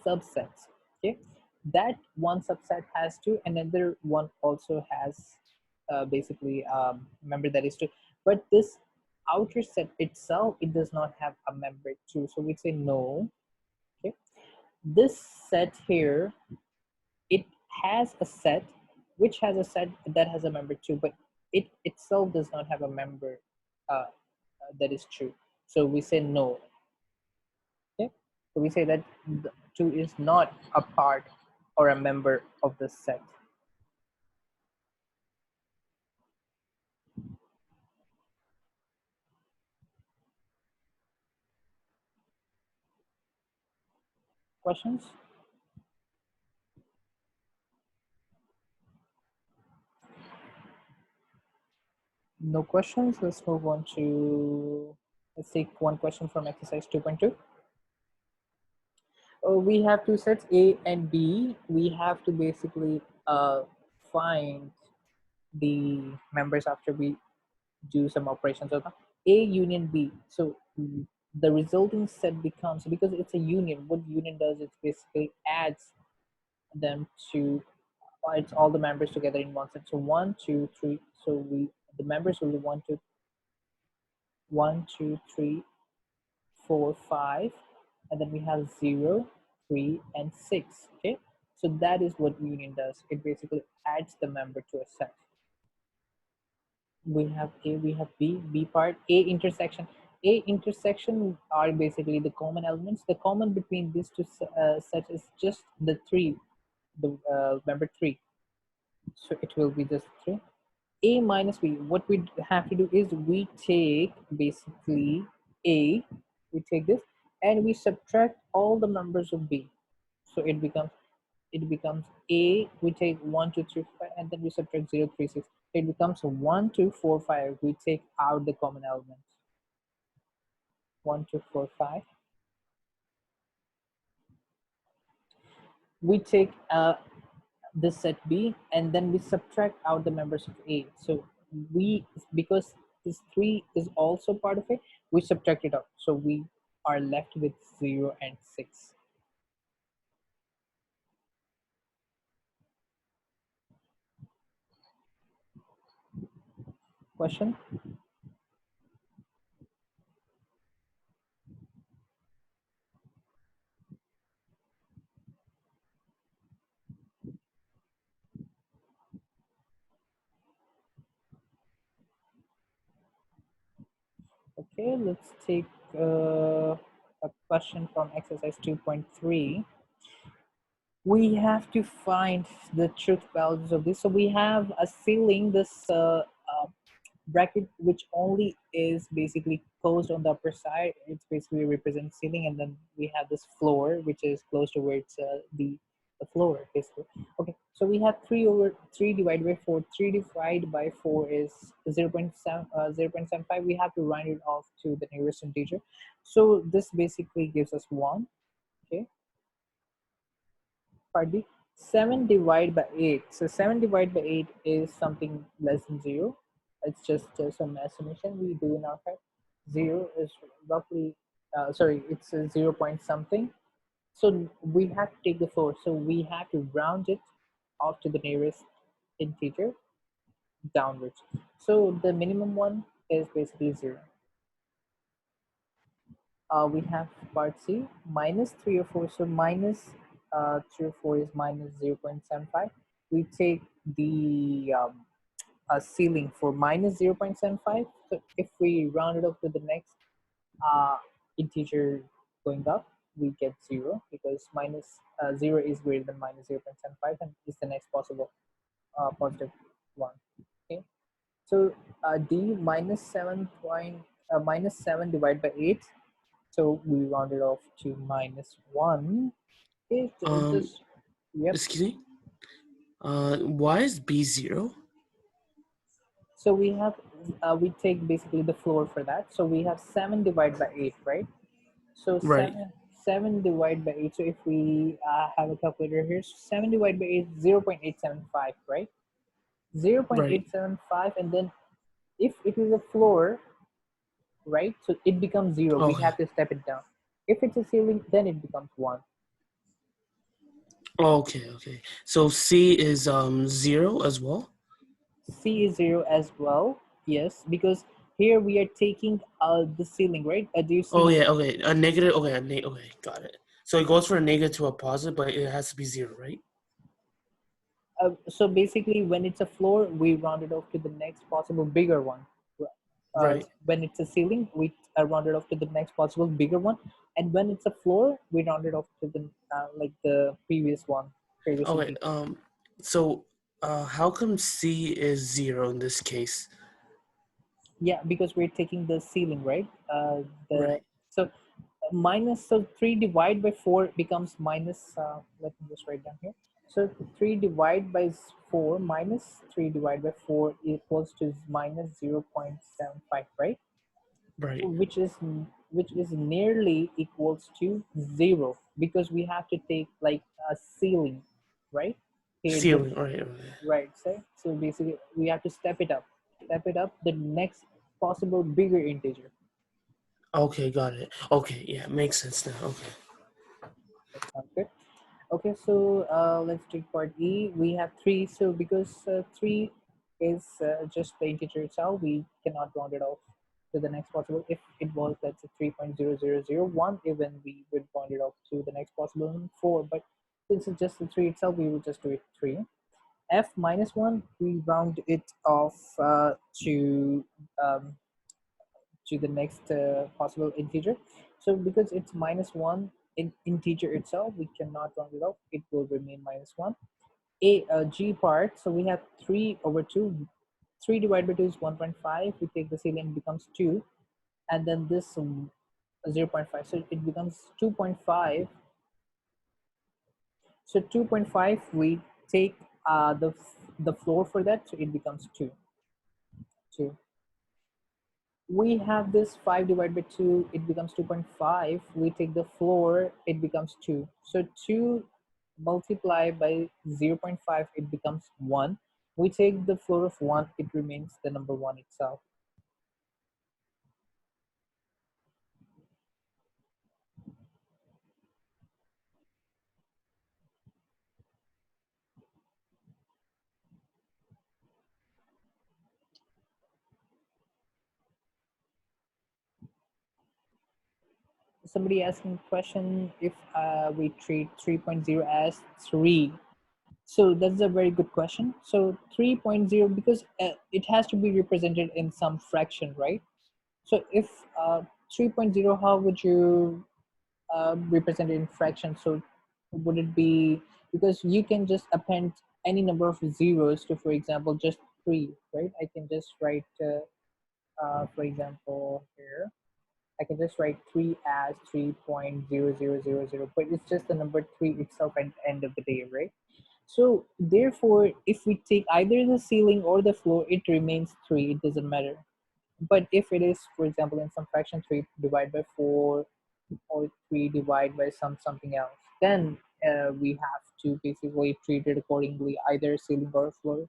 subsets, okay? That one subset has 2, another one also has basically member that is 2, but this outer set itself, it does not have a member 2, so we say no. Okay, this set here, it has a set which has a set that has a member 2, but it itself does not have a member that is true, so we say no. Okay, so we say that the 2 is not a part or a member of the set. Questions? No questions. Let's move on to, let's take one question from exercise 2.2. We have two sets, A and B. We have to basically find the members after we do some operations on A union B. So the resulting set becomes, because it's a union, what union does is basically adds them to, it's all the members together in one set. So 1, 2, 3. So the members will be 1, 2, 1, 2, 3, 4, 5, and then we have 0, 3, and 6. Okay, so that is what union does. It basically adds the member to a set. We have A, we have B. B part, A intersection. A intersection are basically the common elements. The common between these two sets is just the 3, the member 3. So it will be just 3. A minus B, what we have to do is we take basically A, we take this and we subtract all the numbers of B. So it becomes A, we take 1, 2, 3, 5, and then we subtract 0, 3, 6. It becomes 1, 2, 4, 5. We take out the common elements. 1, 2, 4, 5. We take this set B, and then we subtract out the members of A. So we, because this 3 is also part of it, we subtract it out. So we are left with 0 and 6. Question? Okay, let's take a question from exercise 2.3. We have to find the truth values of this. So we have a ceiling, this bracket, which only is basically closed on the upper side. It's basically represents ceiling, and then we have this floor, which is close towards the floor, basically. Okay, so we have 3 over 3 divided by 4. 3 divided by 4 is 0.75. We have to round it off to the nearest integer. So this basically gives us 1. Okay, part B. 7 divided by 8. So 7 divided by 8 is something less than 0. It's just some estimation we do in our head. 0 is roughly, sorry, it's a 0 point something. So we have to take the floor. So we have to round it off to the nearest integer downwards. So the minimum one is basically 0. We have part C, minus 3 or 4. So minus 3 or 4 is minus 0.75. We take the ceiling for minus 0.75. So if we round it up to the next integer going up, we get 0, because minus 0 is greater than minus 0.75 and is the next possible positive one. Okay, so D minus 7 divided by 8. So we round it off to minus 1. Okay, so just, yep. Excuse me. Why is B 0? So we have, we take basically the floor for that. So we have 7 divided by 8, right? So Right. 7 divided by 8. So if we have a calculator here, 7 divided by 8, 0.875, right? 0.875, and then if it is a floor, right? So it becomes 0. We Okay. have to step it down. If it's a ceiling, then it becomes 1. Okay. Okay. So C is 0 as well. C is 0 as well. Yes, because here we are taking the ceiling, right? Do you see? Oh yeah. Okay. A negative. Okay. Okay. Got it. So it goes from a negative to a positive, but it has to be 0, right? So basically, when it's a floor, we round it off to the next possible bigger one. Right. When it's a ceiling, we round it off to the next possible bigger one, and when it's a floor, we round it off to the like the previous one. Okay. So, how come C is 0 in this case? Yeah, because we're taking the ceiling, right? Right. So minus, so 3 divided by 4 becomes minus. Let me just write down here. So 3 divided by 4 minus 3 divided by 4 equals to minus 0.75, right? Right. Which is nearly equals to 0, because we have to take like a ceiling, right? Here, this, Ceiling. Right. right? So basically, we have to step it up the next possible bigger integer. Okay, got it. Okay, yeah, makes sense now. Okay. That sounds good. Okay, so let's take part E. We have 3. So because 3 is just the integer itself, we cannot round it off to the next possible. If it was, let's say, 3.0001, even we would round it off to the next possible 4. But since it's just the 3 itself, we will just do it 3. F minus 1, we round it off um, to the next possible integer. So because it's minus 1 in integer itself, we cannot round it off. It will remain minus 1. G part, so we have 3 over 2. 3 divided by 2 is 1.5. We take the ceiling, it becomes 2. And then this 0.5. So it becomes 2.5. So 2.5, we take the floor for that. So it becomes 2. 2. We have this 5 divided by 2, it becomes 2.5. We take the floor, it becomes 2. So 2 multiplied by 0.5, it becomes 1. We take the floor of 1, it remains the number 1 itself. Somebody asking a question if we treat 3.0 as 3. So that's a very good question. So 3.0, because it has to be represented in some fraction, right? So if 3.0, how would you represent it in fraction? So would it be, because you can just append any number of zeros to, for example, just 3, right? I can just write, for example, here. I can just write 3 as 3.0000, but it's just the number 3 itself at the end of the day, right? So therefore, if we take either the ceiling or the floor, it remains 3, it doesn't matter. But if it is, for example, in some fraction, 3 divided by 4 or 3 divided by something else, then we have to basically treat it accordingly, either ceiling or floor.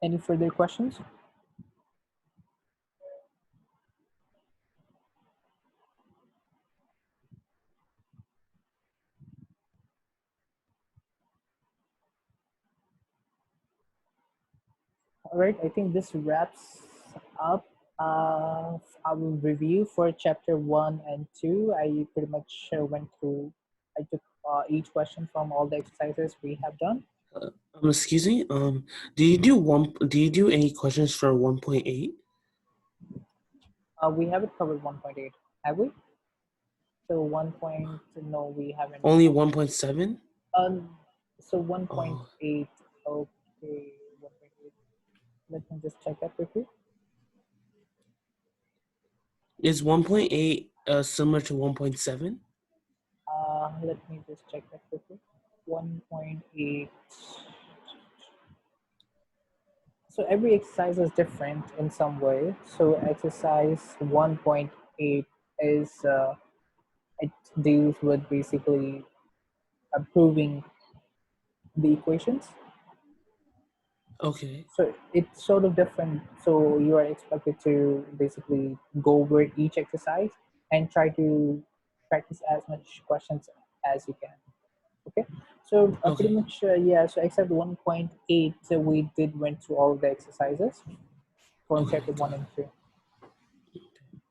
Any further questions? All right, I think this wraps up our review for chapter 1 and 2. I pretty much went through, I took each question from all the exercises we have done. Excuse me. Do you do any questions for 1.8? We haven't covered 1.8, have we? So 1 point, no, we haven't. Only 1.7? So 1.8, Oh, okay, 1.8. Let me just check that quickly. is 1.8 similar to 1.7? Let me just check that quickly. 1.8. So every exercise is different in some way. So exercise 1.8 is it deals with basically proving the equations. Okay. So it's sort of different. So you are expected to basically go over each exercise and try to practice as much questions as you can. Okay. So pretty Okay. much, yeah. So except 1.8, so we did went through all the exercises from Okay. chapter 1 Got and it. 2.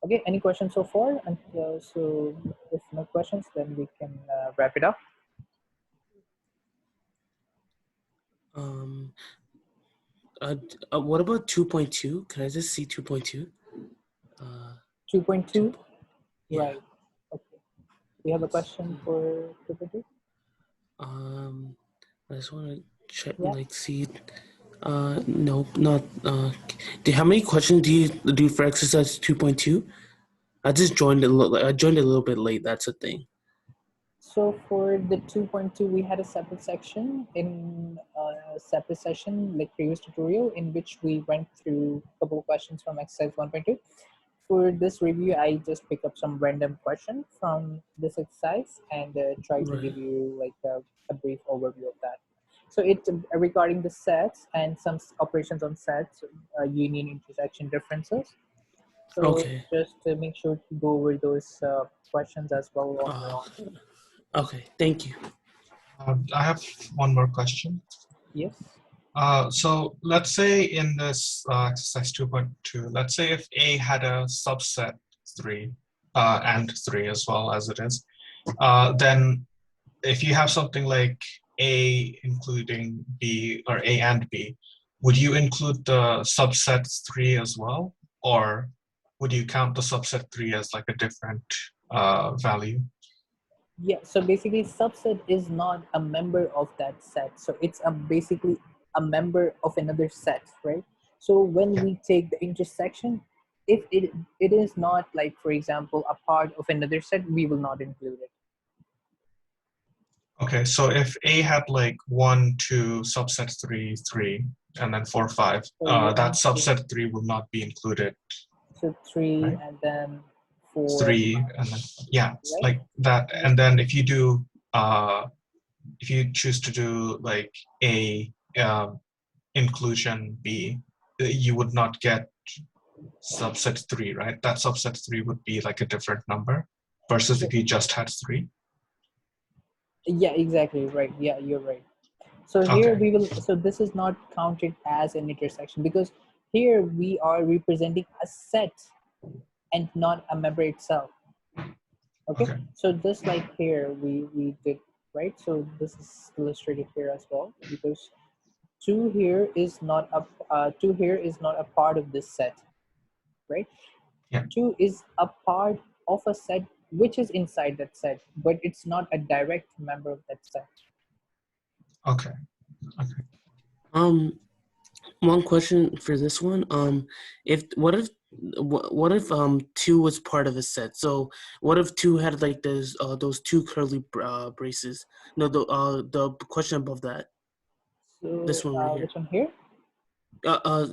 Okay. Any questions so far? And so if no questions, then we can wrap it up. Um. What about 2.2? Can I just see 2.2? 2. 2.2. Yeah. Right. Okay. We have a Let's question see. for 2.2. I just want to check, Yeah. see. No, not. How many questions do you do for exercise 2.2? I just joined I joined a little bit late. That's the thing. So for the 2.2, we had a separate section in a separate session, like previous tutorial, in which we went through a couple of questions from exercise 1.2. For this review, I just pick up some random question from this exercise and try to give Right. you like a brief overview of that. So it's regarding the sets and some operations on sets, union, intersection, differences. So Okay. just to make sure to go over those questions as well on your Uh, own. okay. Thank you. I have one more question. Yes. So let's say in this exercise 2.2, let's say if A had a subset 3 and 3 as well as it is, then if you have something like A including B or A and B, would you include the subset 3 as well? Or would you count the subset 3 as like a different value? Yeah, so basically subset is not a member of that set. So it's a basically a member of another set, right? So when Yeah. we take the intersection, if it is not like, for example, a part of another set, we will not include it. Okay, so if A had like 1, 2, subset 3, 3, and then 4, 5, So that 1, 2, subset 3 will not be included, so 3, right? and then 4, 3, and then, yeah, right? like that. And then if you do, if you choose to do like A inclusion B, you would not get subset 3, right? That subset 3 would be like a different number versus if you just had 3. Yeah, exactly, right. Yeah, you're right. So here Okay, we will, so this is not counted as an intersection because here we are representing a set and not a member itself. Okay, okay, so just like here we did, right? So this is illustrated here as well because two here is not a two here is not a part of this set, right? yeah, Two is a part of a set which is inside that set, but it's not a direct member of that set. okay, okay. Um, One question for this one. If what if 2 was part of a set? So what if 2 had like those two curly braces? No, the question above that. This So one right here. which one here?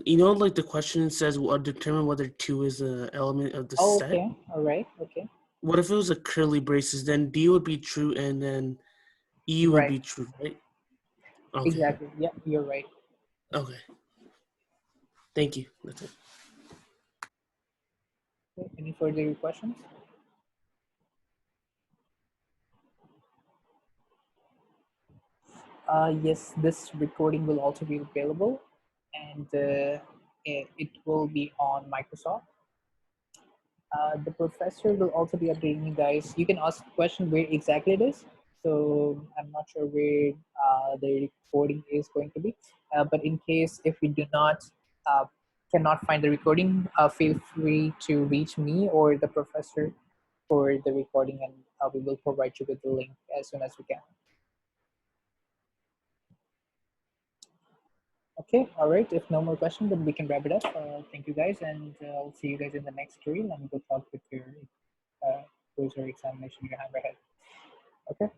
You know, like the question says, determine whether 2 is an element of the Oh, set. okay, all right, okay, What if it was a curly braces? Then B would be true, and then E would right, be true, right? Okay. exactly. Yeah, you're right. Okay. Thank you. That's it. Okay, any further questions? Yes, this recording will also be available, and it will be on Microsoft. The professor will also be updating you guys. You can ask the question where exactly it is. So I'm not sure where the recording is going to be. But in case if we do not cannot find the recording, feel free to reach me or the professor for the recording, and we will provide you with the link as soon as we can. Okay, all right. If no more questions, then we can wrap it up. Thank you guys, and I'll see you guys in the next reel, and good luck with your quiz or examination you have ahead. Okay.